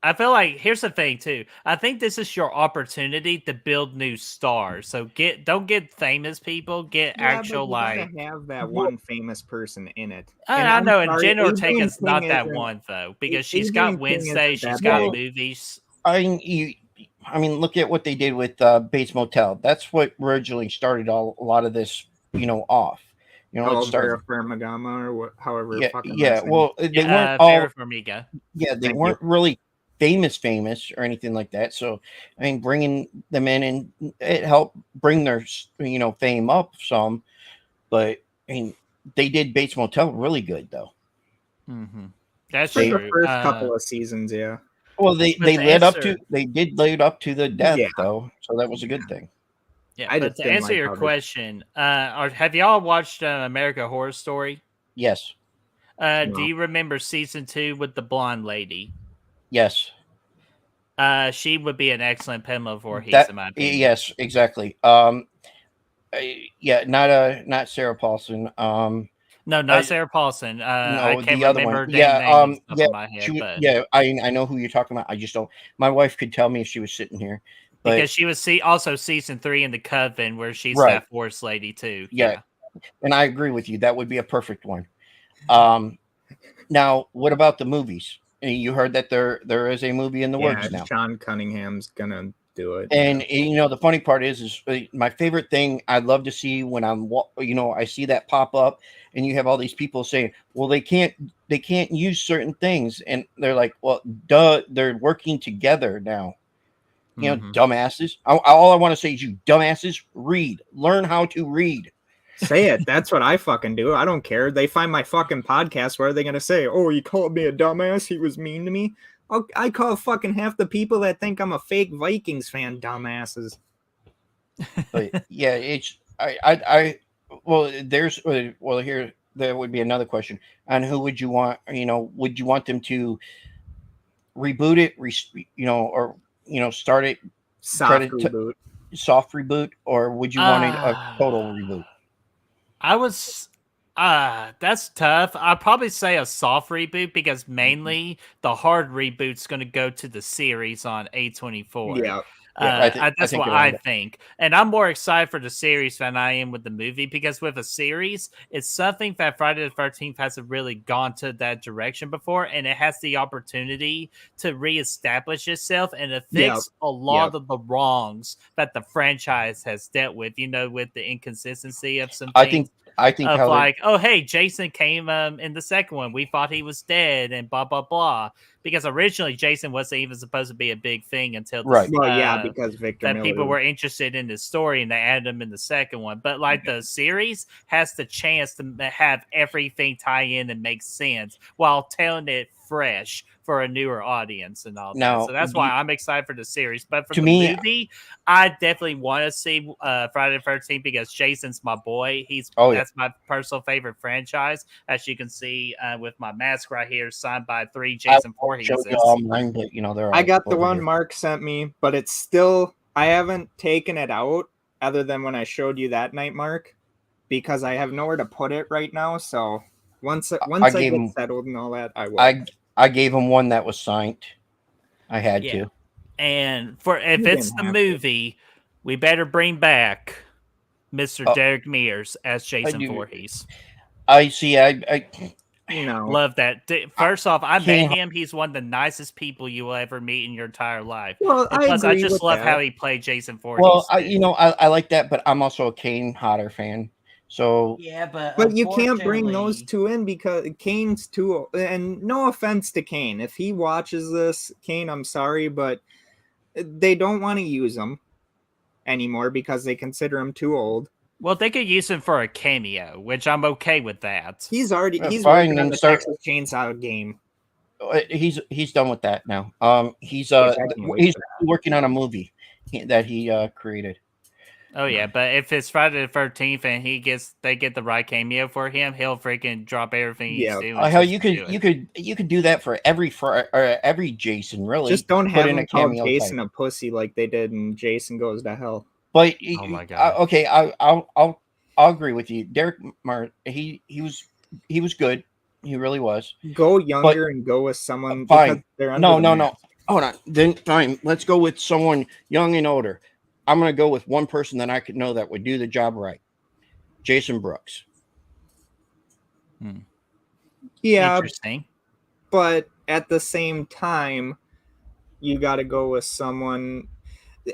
I feel like here's the thing too. I think this is your opportunity to build new stars. So don't get famous people. Get actual gotta have that one famous person in it. I know, and Jenna Ortega's not that one though because she's got Wednesday. She's got movies. I mean, look at what they did with Bates Motel. That's what originally started a lot of this, off. Vera Farmiga or however. Well, they weren't all. Farmiga. Yeah, they weren't really famous or anything like that. So, I mean, bringing them in and it helped bring their fame up some. But I mean, they did Bates Motel really good though. Mm-hmm. That's true. The first couple of seasons, yeah. Well, they did lead up to the death though, so that was a good thing. Yeah, but to answer your question, have y'all watched American Horror Story? Yes. Do you remember season 2 with the blonde lady? Yes. She would be an excellent Pamela Voorhees, in my opinion. Yes, exactly. Not Sarah Paulson. No, not Sarah Paulson. No, I can't the other remember one. her name in my head. I know who you're talking about. I just don't. My wife could tell me if she was sitting here. Because she was also season 3 in The Coven, where she's that force lady too. Yeah, and I agree with you. That would be a perfect one. Now, what about the movies? You heard that there is a movie in the works now. Sean Cunningham's gonna do it. And the funny part is my favorite thing. I'd love to see when I see that pop up, and you have all these people saying, "Well, they can't use certain things," and they're like, "Well, duh, they're working together now." Dumbasses. All I want to say is, you dumbasses, learn how to read. Say it. That's what I fucking do. I don't care. They find my fucking podcast. What are they going to say? Oh, you called me a dumbass? He was mean to me? I call fucking half the people that think I'm a fake Vikings fan dumbasses. But yeah, it's, here, there would be another question. And who would you want, would you want them to reboot it, start it soft reboot, or would you want a total reboot? That's tough. I'd probably say a soft reboot because mainly the hard reboot's going to go to the series on A24. Yeah. That's what I think. And I'm more excited for the series than I am with the movie because with a series, it's something that Friday the 13th hasn't really gone to that direction before, and it has the opportunity to reestablish itself and to fix a lot of the wrongs that the franchise has dealt with, with the inconsistency of some things. I think oh, hey, Jason came in the second one. We thought he was dead and blah, blah, blah. Because originally Jason wasn't even supposed to be a big thing until because Victor Miller people were interested in his story and they added him in the second one. But the series has the chance to have everything tie in and make sense while telling it fresh for a newer audience and all that. So that's why I'm excited for the series. But for the movie, I definitely want to see Friday the 13th because Jason's my boy. That's my personal favorite franchise. As you can see with my mask right here, signed by 3 Jason Voorhees. I got the one Mark sent me, but it's still, I haven't taken it out other than when I showed you that night, Mark, because I have nowhere to put it right now. So once I get settled and all that, I will. I gave him one that was signed. I had to. And if it's the movie, we better bring back Mr. Derek Mears as Jason Voorhees. I see. I No. Love that. First off, I met him. He's one of the nicest people you will ever meet in your entire life. Well, And I plus, I agree just with love that. how he played Jason Voorhees. Well, I like that, but I'm also a Kane Hodder fan. So yeah, but you can't bring those two in because Kane's too. And no offense to Kane, if he watches this, Kane, I'm sorry, but they don't want to use him anymore because they consider him too old. Well, they could use him for a cameo, which I'm okay with that. He's working on the Texas Chainsaw game. He's done with that now. He's working on a movie that he created. Oh yeah, but if it's Friday the 13th and they get the right cameo for him, he'll freaking drop everything he's doing. Hell, you could do that for every Jason, really. Just don't have him call Jason a pussy like they did in Jason Goes to Hell. But oh my god, okay, I'll agree with you. Derek Martin, he was good. He really was. Go younger and go with someone. Fine. No. Hold on. Then fine. Let's go with someone young and older. I'm going to go with one person that I could know that would do the job right. Jason Brooks. Yeah. Interesting. But at the same time, you got to go with someone,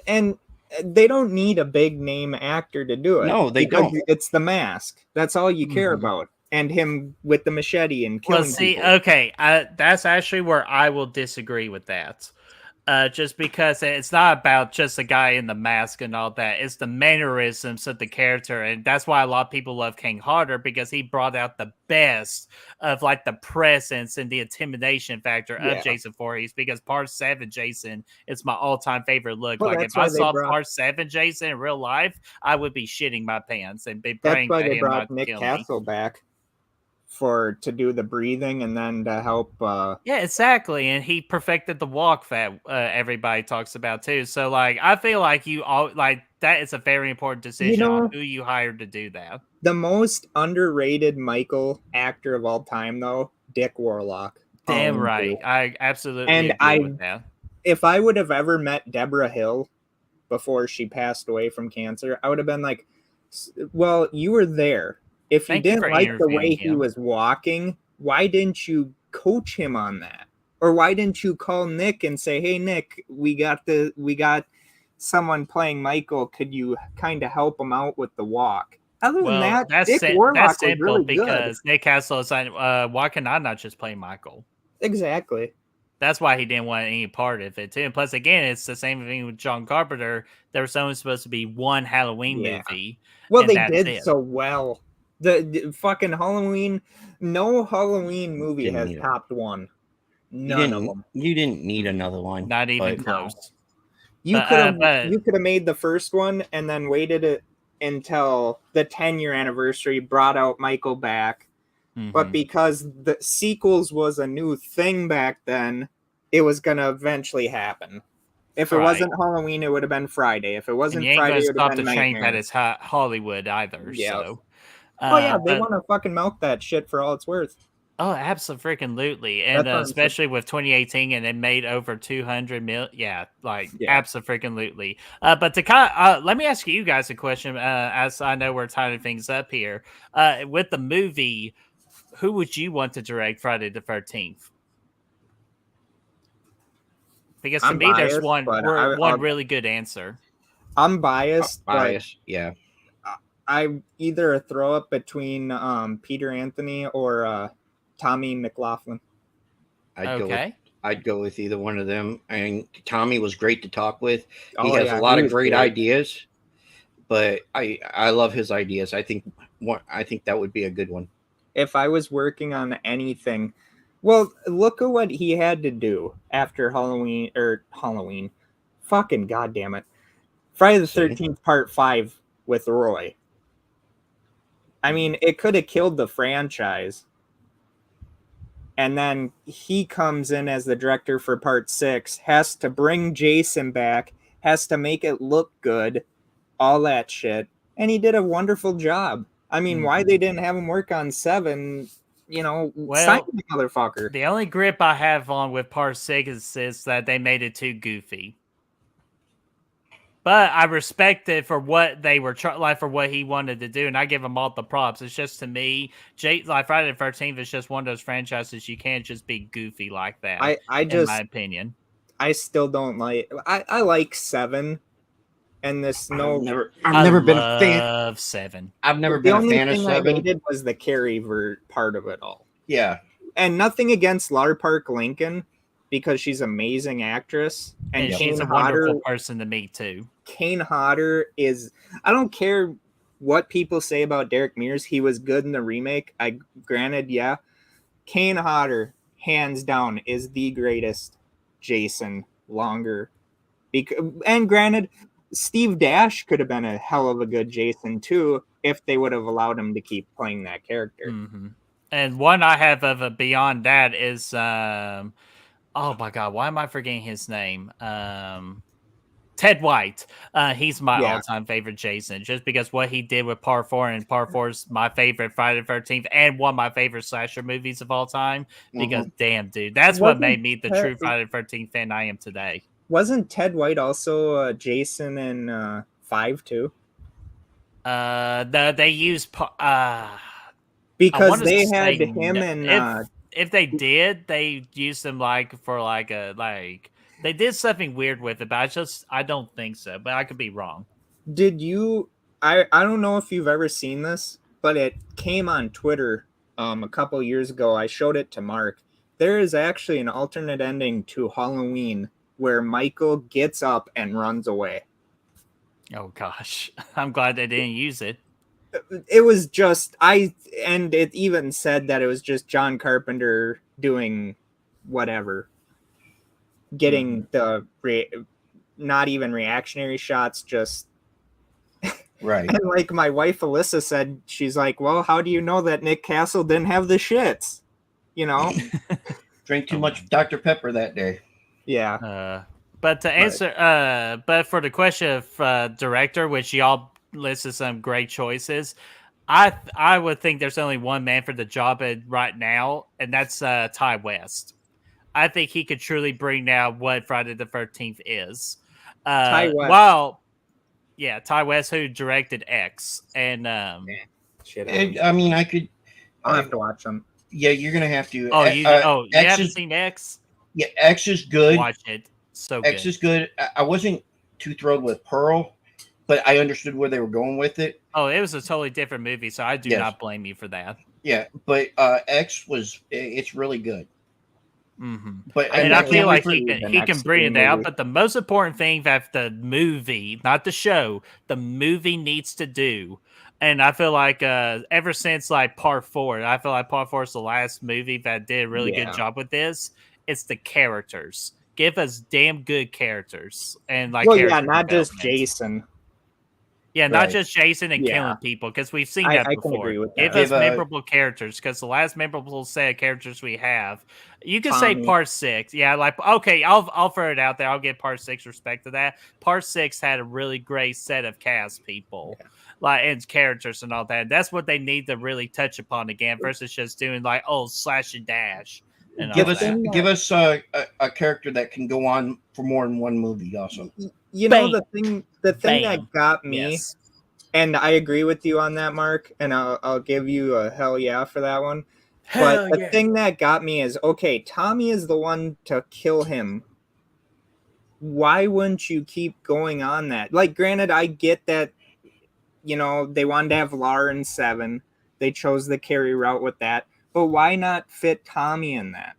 and they don't need a big name actor to do it. No, they don't. It's The Mask. That's all you care about. And him with the machete and killing people. Okay, that's actually where I will disagree with that. Just because it's not about just the guy in the mask and all that. It's the mannerisms of the character. And that's why a lot of people love King Hodder, because he brought out the best of like the presence and the intimidation factor of Jason Voorhees, because Part 7 Jason is my all-time favorite look. Well, like if I saw Part 7 Jason in real life, I would be shitting my pants and be praying that's why that they him brought not Nick kill Castle me. back to do the breathing and then to help yeah, exactly. And he perfected the walk that everybody talks about too. So like I feel like that is a very important decision on who you hired to do that. The most underrated Michael actor of all time, though, Dick Warlock. Damn right. I absolutely agree with that. If I would have ever met Deborah Hill before she passed away from cancer, I would have been like, well, you were there. If you didn't like the way he was walking, why didn't you coach him on that? Or why didn't you call Nick and say, hey, Nick, we got someone playing Michael. Could you kind of help him out with the walk? Other than that, Dick Warlock was really because good. Nick Castle is like, why can I not just play Michael? Exactly. That's why he didn't want any part of it too. And plus, again, it's the same thing with John Carpenter. There was only supposed to be one Halloween movie. Well, they did so well. The fucking Halloween, no Halloween movie has topped one. None of them. You didn't need another one. Not even close. You could have made the first one and then waited it until the 10-year anniversary, brought out Michael back. But because the sequels was a new thing back then, it was gonna eventually happen. If it wasn't Halloween, it would have been Friday. If it wasn't Friday, it would have been Nightmare. Train that it's Hollywood either. Yeah. So. Oh yeah, they want to fucking milk that shit for all it's worth. Oh, absolutely, and especially with 2018, and it made over 200 million. Yeah, absolutely. But to let me ask you guys a question, as I know we're tying things up here. With the movie, who would you want to direct Friday the 13th? Because to me, there's one really good answer. I'm biased. Yeah. I either throw up between Peter Anthony or Tommy McLaughlin. I'd go with either one of them. And Tommy was great to talk with. He has a lot of great ideas, but I love his ideas. I think that would be a good one. If I was working on anything, well, look at what he had to do after Halloween. Fucking goddamn it. Friday the 13th Part 5 with Roy. I mean, it could have killed the franchise. And then he comes in as the director for Part 6, has to bring Jason back, has to make it look good, all that shit. And he did a wonderful job. I mean, why they didn't have him work on 7, sign the motherfucker. The only grip I have on with Part 6 is that they made it too goofy. But I respect it for what they were for what he wanted to do, and I give him all the props. It's just to me, Friday the 13th is just one of those franchises you can't just be goofy like that. In my opinion, I still don't like. I like 7, and this I've never been a fan of 7. I've never been a fan of 7. The only thing I hated was the Carrie part of it all. Yeah, and nothing against Lar Park Lincoln, because she's an amazing actress, and she's a wonderful person to meet too. Kane Hodder is. I don't care what people say about Derek Mears. He was good in the remake. Granted, yeah. Kane Hodder, hands down, is the greatest Jason longer. And granted, Steve Dash could have been a hell of a good Jason too if they would have allowed him to keep playing that character. Mm-hmm. And one I have of a beyond that is, oh my God, why am I forgetting his name? Ted White. He's my all-time favorite Jason, just because what he did with Part 4, and Part 4 is my favorite Friday the 13th and one of my favorite slasher movies of all time. Because damn, dude, that's what made me the true Friday the 13th fan I am today. Wasn't Ted White also Jason in 5 too? They used because they had him in. If they did, they used him they did something weird with it, but I don't think so. But I could be wrong. Did you? I don't know if you've ever seen this, but it came on Twitter a couple years ago. I showed it to Mark. There is actually an alternate ending to Halloween where Michael gets up and runs away. Oh gosh, I'm glad they didn't use it. It was just and it even said that it was just John Carpenter doing whatever, getting the not even reactionary shots, just right. And like my wife Alyssa said, she's like, "Well, how do you know that Nick Castle didn't have the shits?" You know, drank too much Dr. Pepper that day. Yeah. But to answer, but for the question of director, which y'all listed some great choices, I would think there's only one man for the job right now, and that's Ty West. I think he could truly bring now what Friday the 13th is. Ty West. Ty West, who directed X, and I mean, I'll have to watch them. Yeah, you're gonna have to. You haven't seen X? Yeah, X is good. Watch it. So X is good. I wasn't too thrilled with Pearl, but I understood where they were going with it. Oh, it was a totally different movie, so I do not blame you for that. Yeah, but X it's really good. Mm-hmm. But I feel like he can bring it out. But the most important thing that the movie, not the show, the movie needs to do. And I feel like ever since like Part 4, I feel like Part 4 is the last movie that did a really good job with this. It's the characters. Give us damn good characters, and not just Jason. Yeah, not just Jason and killing people, because we've seen that before. Can agree with that. Give us memorable characters, because the last memorable set of characters we have, you can say Part 6. Yeah, okay, I'll throw it out there. I'll give Part 6 respect to that. Part 6 had a really great set of cast people, and characters and all that. That's what they need to really touch upon again, versus just doing slash and dash. Give us a character that can go on for more than one movie. Also, you know, the thing that got me, and I agree with you on that, Mark, and I'll give you a hell yeah for that one. But the thing that got me is, okay, Tommy is the one to kill him. Why wouldn't you keep going on that? Like, granted, I get that, you know, they wanted to have Lar in 7. They chose the Carrie route with that. But why not fit Tommy in that?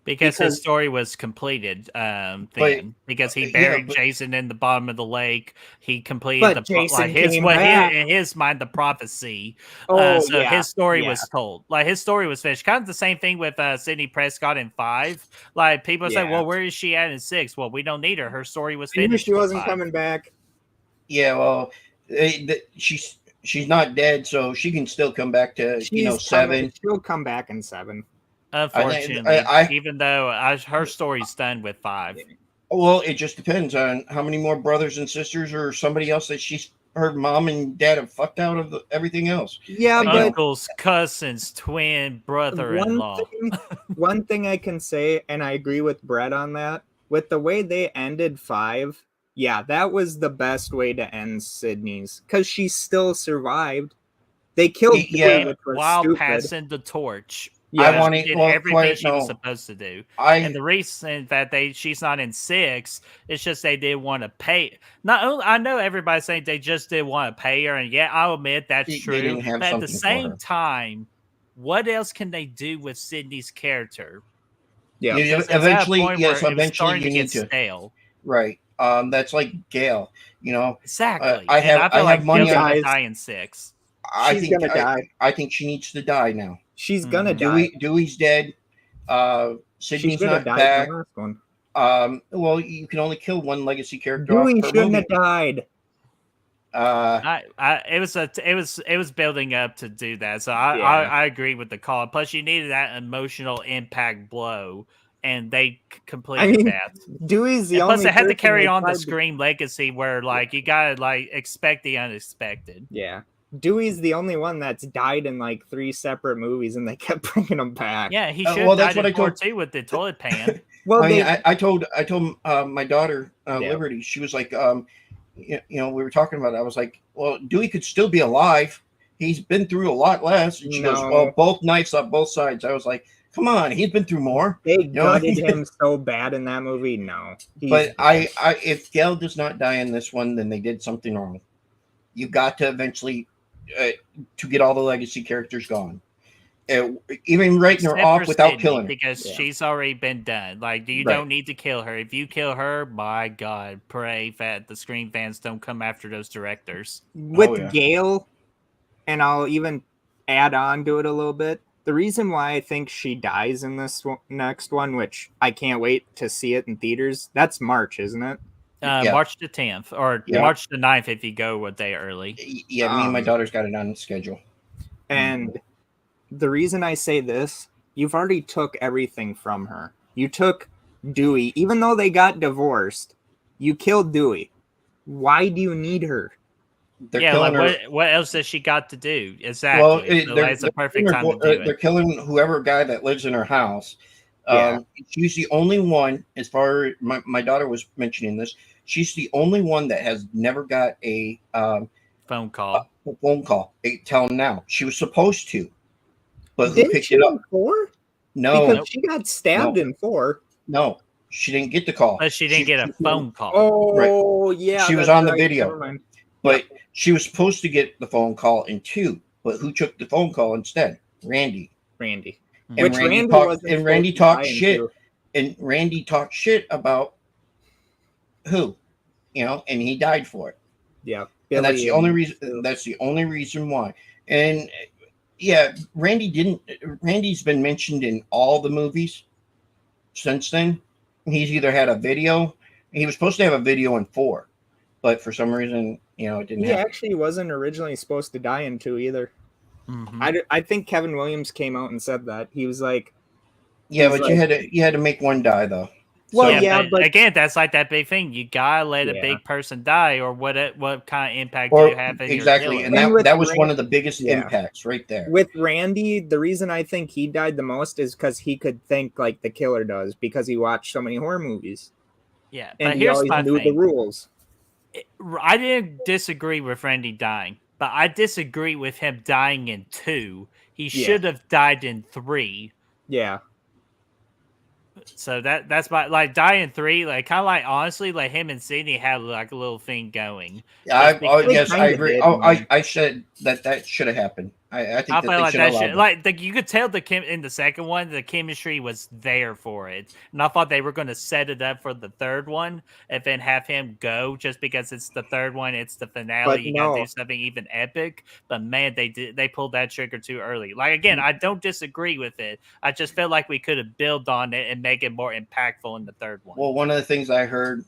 Because his story was completed because he buried Jason in the bottom of the lake. He completed in his mind the prophecy. His story was told. Like, his story was finished. Kind of the same thing with Sidney Prescott in 5. Like, people say, well, where is she at in 6? Well, we don't need her. Her story was finished. She wasn't coming back. Yeah, well, she's not dead, so she can still come back to 7. She'll come back in 7. Unfortunately, even though her story's done with 5. Well, it just depends on how many more brothers and sisters or somebody else that her mom and dad have fucked out of everything else. Yeah, but uncles, cousins, twin brother-in-law. One thing I can say, and I agree with Brett on that, with the way they ended 5, Yeah, that was the best way to end Sydney's, because she still survived. They killed Dewey, which was while stupid. passing the torch. I Yeah, want She to. did Well, everything she was supposed to do. And I the reason that she's not in 6, it's just they didn't want to pay. Not only, I know everybody's saying they just didn't want to pay her, and yeah, I'll admit that's they true. didn't have But at the something for same her. time, what else can they do with Sydney's character? yeah. Eventually, It was starting to get stale. Right. That's like Gail. You know, Exactly. I And I feel like money Gail's on. gonna die in 6. She's gonna die. I think she needs to die now. She's gonna die. Dewey's dead. Sydney's not back. In the last one. Well, you can only kill one legacy character. Dewey shouldn't have died. It was building up to do that, so I agree with the call. Plus, you needed that emotional impact blow, and they completed that. Dewey's the only. Plus, they had to carry on the Scream legacy, where like you gotta like expect the unexpected. Yeah, Dewey's the only one that's died in like 3 separate movies, and they kept bringing him back. Yeah, he should have died in 4 too with the toilet pan. Well, I told my daughter Liberty. She was like, we were talking about it. I was like, well, Dewey could still be alive. He's been through a lot less. And she goes, well, both knives on both sides. I was like, come on, he's been through more. They gutted him so bad in that movie. No, but if Gail does not die in this one, then they did something wrong. You got to eventually to get all the legacy characters gone. Even writing her off without killing her, because she's already been done. Like, you don't need to kill her. If you kill her, my God, pray that the Scream fans don't come after those directors. With Gail, and I'll even add on to it a little bit. The reason why I think she dies in this next one, which I can't wait to see it in theaters, that's March, isn't it? March the 10th, or March the 9th if you go a day early. Yeah, me and my daughter's got it on schedule. And the reason I say this, you've already took everything from her. You took Dewey, even though they got divorced, you killed Dewey. Why do you need her? What else has she got to do? Exactly. Well, it's a perfect time to do it. They're killing whoever guy that lives in her house. She's the only one, as far as my daughter was mentioning this, she's the only one that has never got a phone call. Tell them now. She was supposed to, but who picked it up? 4? No, because she got stabbed in 4. No, she didn't get the call. But she didn't get a phone call. Oh, yeah. She was on the video. But she was supposed to get the phone call in 2. But who took the phone call instead? Randy. And Randy talked shit. And Randy talked shit about who, and he died for it. Yeah. And that's the only reason. That's the only reason why. And yeah, Randy's been mentioned in all the movies since then. He's either had a video. He was supposed to have a video in 4, but for some reason, it didn't happen. He actually wasn't originally supposed to die in 2 either. Mm-hmm. I think Kevin Williams came out and said that. He was like, but you had to make one die though. Well, but again, that's like that big thing. You gotta let a big person die, or what kind of impact do you have in exactly? And that was one of the biggest impacts right there. With Randy, the reason I think he died the most is because he could think like the killer does, because he watched so many horror movies. Yeah, and but he always knew the rules. I didn't disagree with Randy dying, but I disagree with him dying in 2. He should have died in 3. Yeah. So that's my die in 3, kind of honestly, him and Sydney had a little thing going. Yeah, I agree. I said that should have happened. I think that you could tell in the second one, the chemistry was there for it, and I thought they were going to set it up for the third one and then have him go just because it's the third one, it's the finale. You got to do something even epic. But man, they pulled that trigger too early. Again, I don't disagree with it. I just felt like we could have built on it and make it more impactful in the third one. Well, one of the things I heard,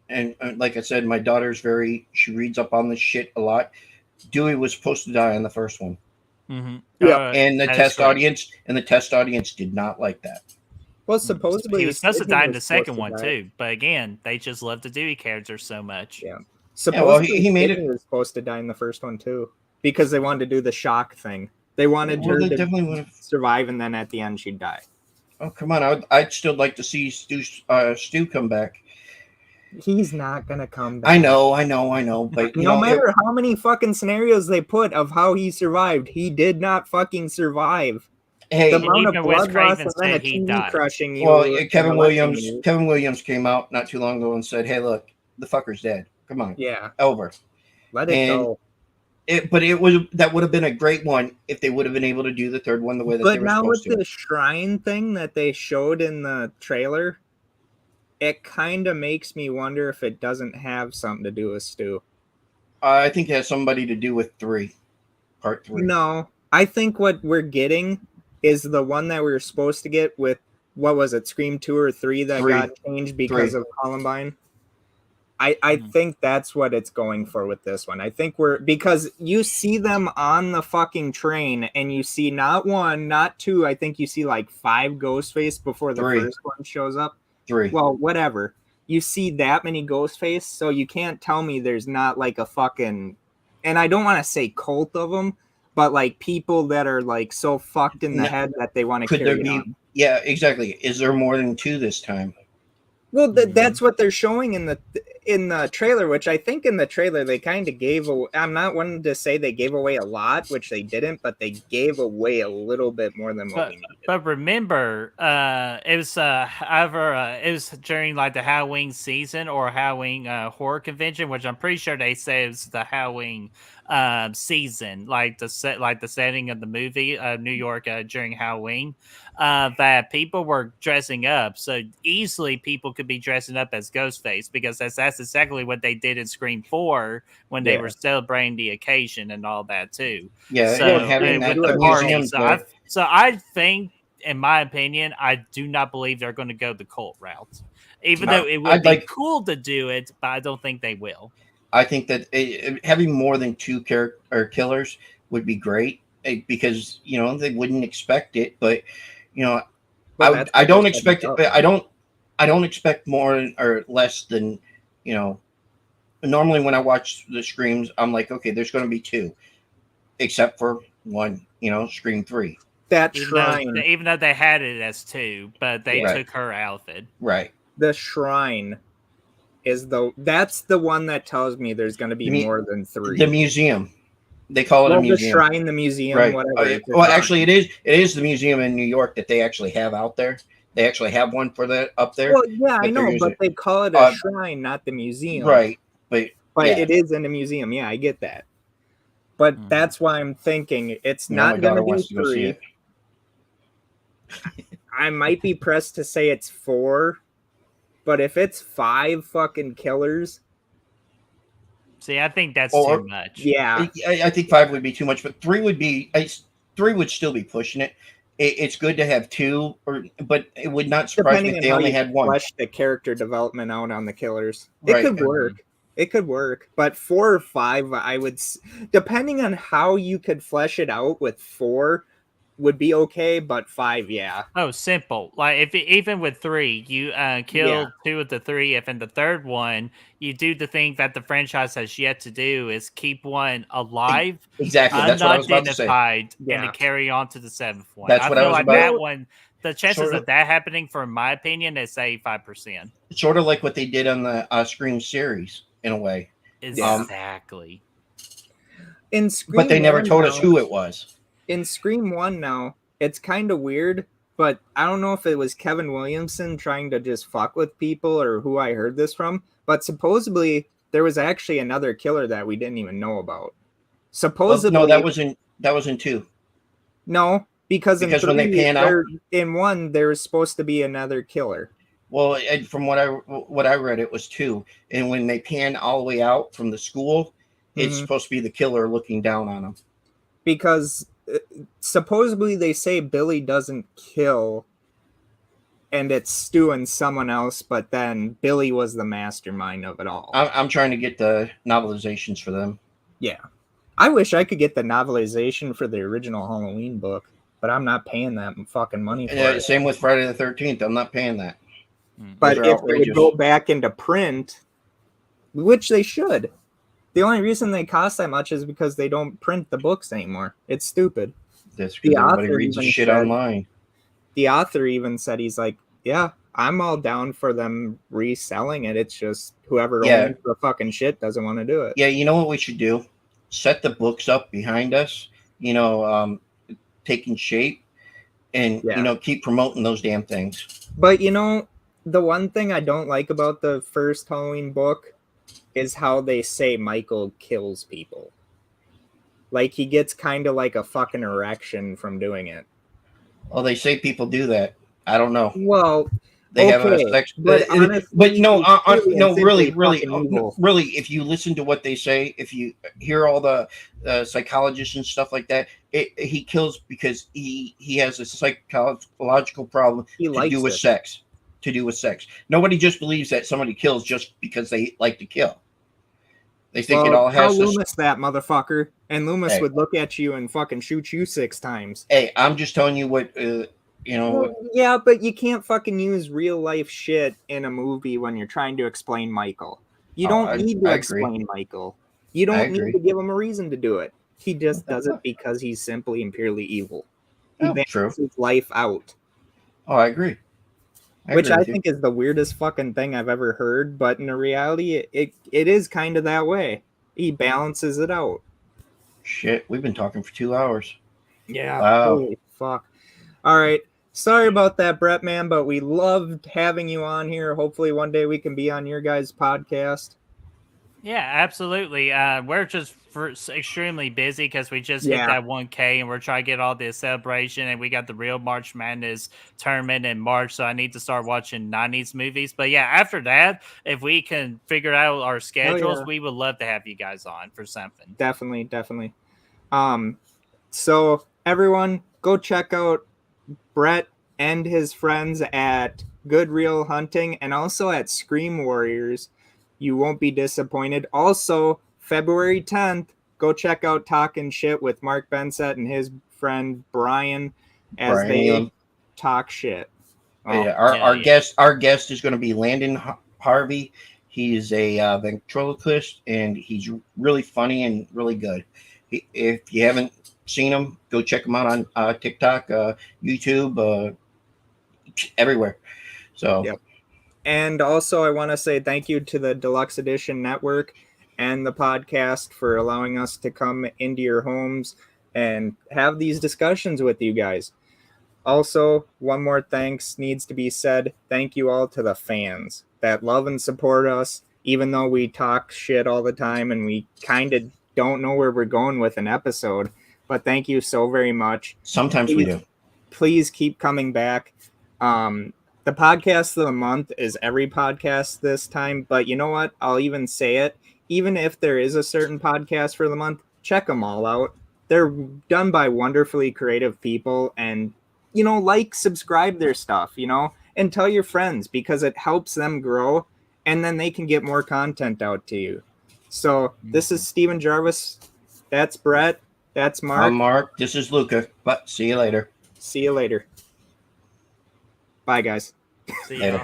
and like I said, my daughter's she reads up on this shit a lot. Dewey was supposed to die in the first one. Mm-hmm. Yeah, and the test audience did not like that. Well, supposedly he was supposed to die in the second one too, but again, they just love the Dewey character so much. Yeah, supposedly he made it. He was supposed to die in the first one too, because they wanted to do the shock thing. They wanted her to survive, and then at the end she'd die. Oh come on! I'd still like to see Stu come back. He's not gonna come back. I know. But no matter how many fucking scenarios they put of how he survived, he did not fucking survive. Hey, the amount of blood loss and then a he TV died. crushing you. Well, Kevin Williams came out not too long ago and said, "Hey, look, the fucker's dead. Come on, yeah, over. Let it go." That would have been a great one if they would have been able to do the third one the way that they were supposed to. But now with the shrine thing that they showed in the trailer, it kind of makes me wonder if it doesn't have something to do with Stu. I think it has somebody to do with part 3. No, I think what we're getting is the one that we were supposed to get with, what was it, Scream 2 or 3 that got changed because of Columbine? I think that's what it's going for with this one. I think because you see them on the fucking train and you see not 1, not 2, I think you see like 5 Ghostface before the first one shows up. 3. Well, whatever. You see that many Ghostface, so you can't tell me there's not like a fucking, and I don't want to say cult of them, but like people that are like so fucked in the head that they want to carry on. Yeah, exactly. Is there more than 2 this time? Well, that's what they're showing in the trailer, which I think in the trailer they kind of gave away. I'm not wanting to say they gave away a lot, which they didn't, but they gave away a little bit more than what we needed. But remember, it was it was during like the Halloween season or Halloween horror convention, which I'm pretty sure they say it was the Halloween season, like the setting of the movie New York during Halloween, that people were dressing up, so easily people could be dressing up as Ghostface, because that's exactly what they did in Scream 4 when they were celebrating the occasion and all that too. Yeah, so I think, in my opinion, I do not believe they're going to go the cult route, even though it would be cool to do it, but I don't think they will. I think that having more than 2 killers would be great, because they wouldn't expect it. But I don't expect it. I don't expect more or less than Normally, when I watch the Screams, I'm like, okay, there's going to be 2, except for 1. Scream 3. That shrine, even though they had it as 2, but they took her out of it. Right. The shrine that's the one that tells me there's going to be more than 3. The museum, they call it a museum. The shrine, the museum, right. Whatever. Well, actually, it is the museum in New York that they actually have out there. They actually have one for that up there. Well, yeah, I know, but they call it a shrine, not the museum. Right, but it is in a museum. Yeah, I get that. But that's why I'm thinking it's not going to be 3. I might be pressed to say it's 4. But if it's 5 fucking killers, see, I think that's too much. Yeah, I think 5 would be too much, but 3 would be 3 would still be pushing it. It's good to have 2, but it would not surprise me if they only had 1. Flesh the character development out on the killers. It could work. It could work, but 4 or 5, I would, depending on how you could flesh it out with 4. Would be okay, but 5, yeah. Oh, simple. Like even with 3, you kill 2 of the 3. If in the third one you do the thing that the franchise has yet to do, is keep 1 alive, exactly. That's what I was about to say. And to carry on to the 7th one. That's what I was about. That one, the chances of that happening, for my opinion, is 85%. Sort of like what they did on the Scream series, in a way. Exactly. In Scream, but they never told us who it was. In Scream 1 now, it's kind of weird, but I don't know if it was Kevin Williamson trying to just fuck with people or who I heard this from, but supposedly there was actually another killer that we didn't even know about. Supposedly, no, that was in 2. No, because in 3, when they pan out in 1 there was supposed to be another killer. Well, from what I read, it was 2, and when they pan all the way out from the school, it's supposed to be the killer looking down on them. Because supposedly they say Billy doesn't kill and it's Stu and someone else, but then Billy was the mastermind of it all. I'm trying to get the novelizations for them. Yeah. I wish I could get the novelization for the original Halloween book, but I'm not paying that fucking money for it. Same with Friday the 13th. I'm not paying that. But if they would go back into print, which they should, the only reason they cost that much is because they don't print the books anymore. It's stupid. That's because everybody reads the shit online. The author even said, he's like, yeah, I'm all down for them reselling it. It's just whoever Yeah. owns the fucking shit doesn't want to do it. Yeah, you know what we should do? Set the books up behind us, taking shape, and keep promoting those damn things. But the one thing I don't like about the first Halloween book is how they say Michael kills people. Like, he gets kind of like a fucking erection from doing it. Well, they say people do that. I don't know. Well, they have a sex, but honestly, really, if you listen to what they say, if you hear all the psychologists and stuff like that, he kills because he has a psychological problem to do with sex. Nobody just believes that somebody kills just because they like to kill. They think it all has to... Loomis that motherfucker, and Loomis would look at you and fucking shoot you 6 times. Hey, I'm just telling you what, yeah, but you can't fucking use real life shit in a movie when you're trying to explain Michael. You don't need to explain Michael. You don't need to give him a reason to do it. He just does it because he's simply and purely evil. He balances his life out. Oh, I agree. Which I think is the weirdest fucking thing I've ever heard, but in reality, it is kind of that way. He balances it out. Shit, we've been talking for 2 hours. Yeah. Wow. Holy fuck. All right. Sorry about that, Brett Man, but we loved having you on here. Hopefully one day we can be on your guys' podcast. Yeah, absolutely. We're just extremely busy because we just hit that 1K and we're trying to get all this celebration, and we got the real March Madness tournament in March, so I need to start watching 90s movies. But yeah, after that, if we can figure out our schedules, we would love to have you guys on for something. Definitely. So everyone, go check out Brett and his friends at Good Real Hunting and also at Scream Warriors. You won't be disappointed. Also, February 10th, go check out Talking Shit with Mark Bensett and his friend Brian as they talk shit. Our guest is going to be Landon Harvey. He's a ventriloquist, and he's really funny and really good. If you haven't seen him, go check him out on TikTok, YouTube, everywhere. So. Yep. And also, I want to say thank you to the Deluxe Edition Network and the podcast for allowing us to come into your homes and have these discussions with you guys. Also, one more thanks needs to be said. Thank you all to the fans that love and support us, even though we talk shit all the time and we kind of don't know where we're going with an episode. But thank you so very much. Sometimes we do. Please keep coming back. The podcast of the month is every podcast this time, but you know what? I'll even say it. Even if there is a certain podcast for the month, check them all out. They're done by wonderfully creative people, and, subscribe their stuff, and tell your friends because it helps them grow, and then they can get more content out to you. So this is Steven Jarvis. That's Brett. That's Mark. I'm Mark. This is Luca. But see you later. Bye, guys. See you.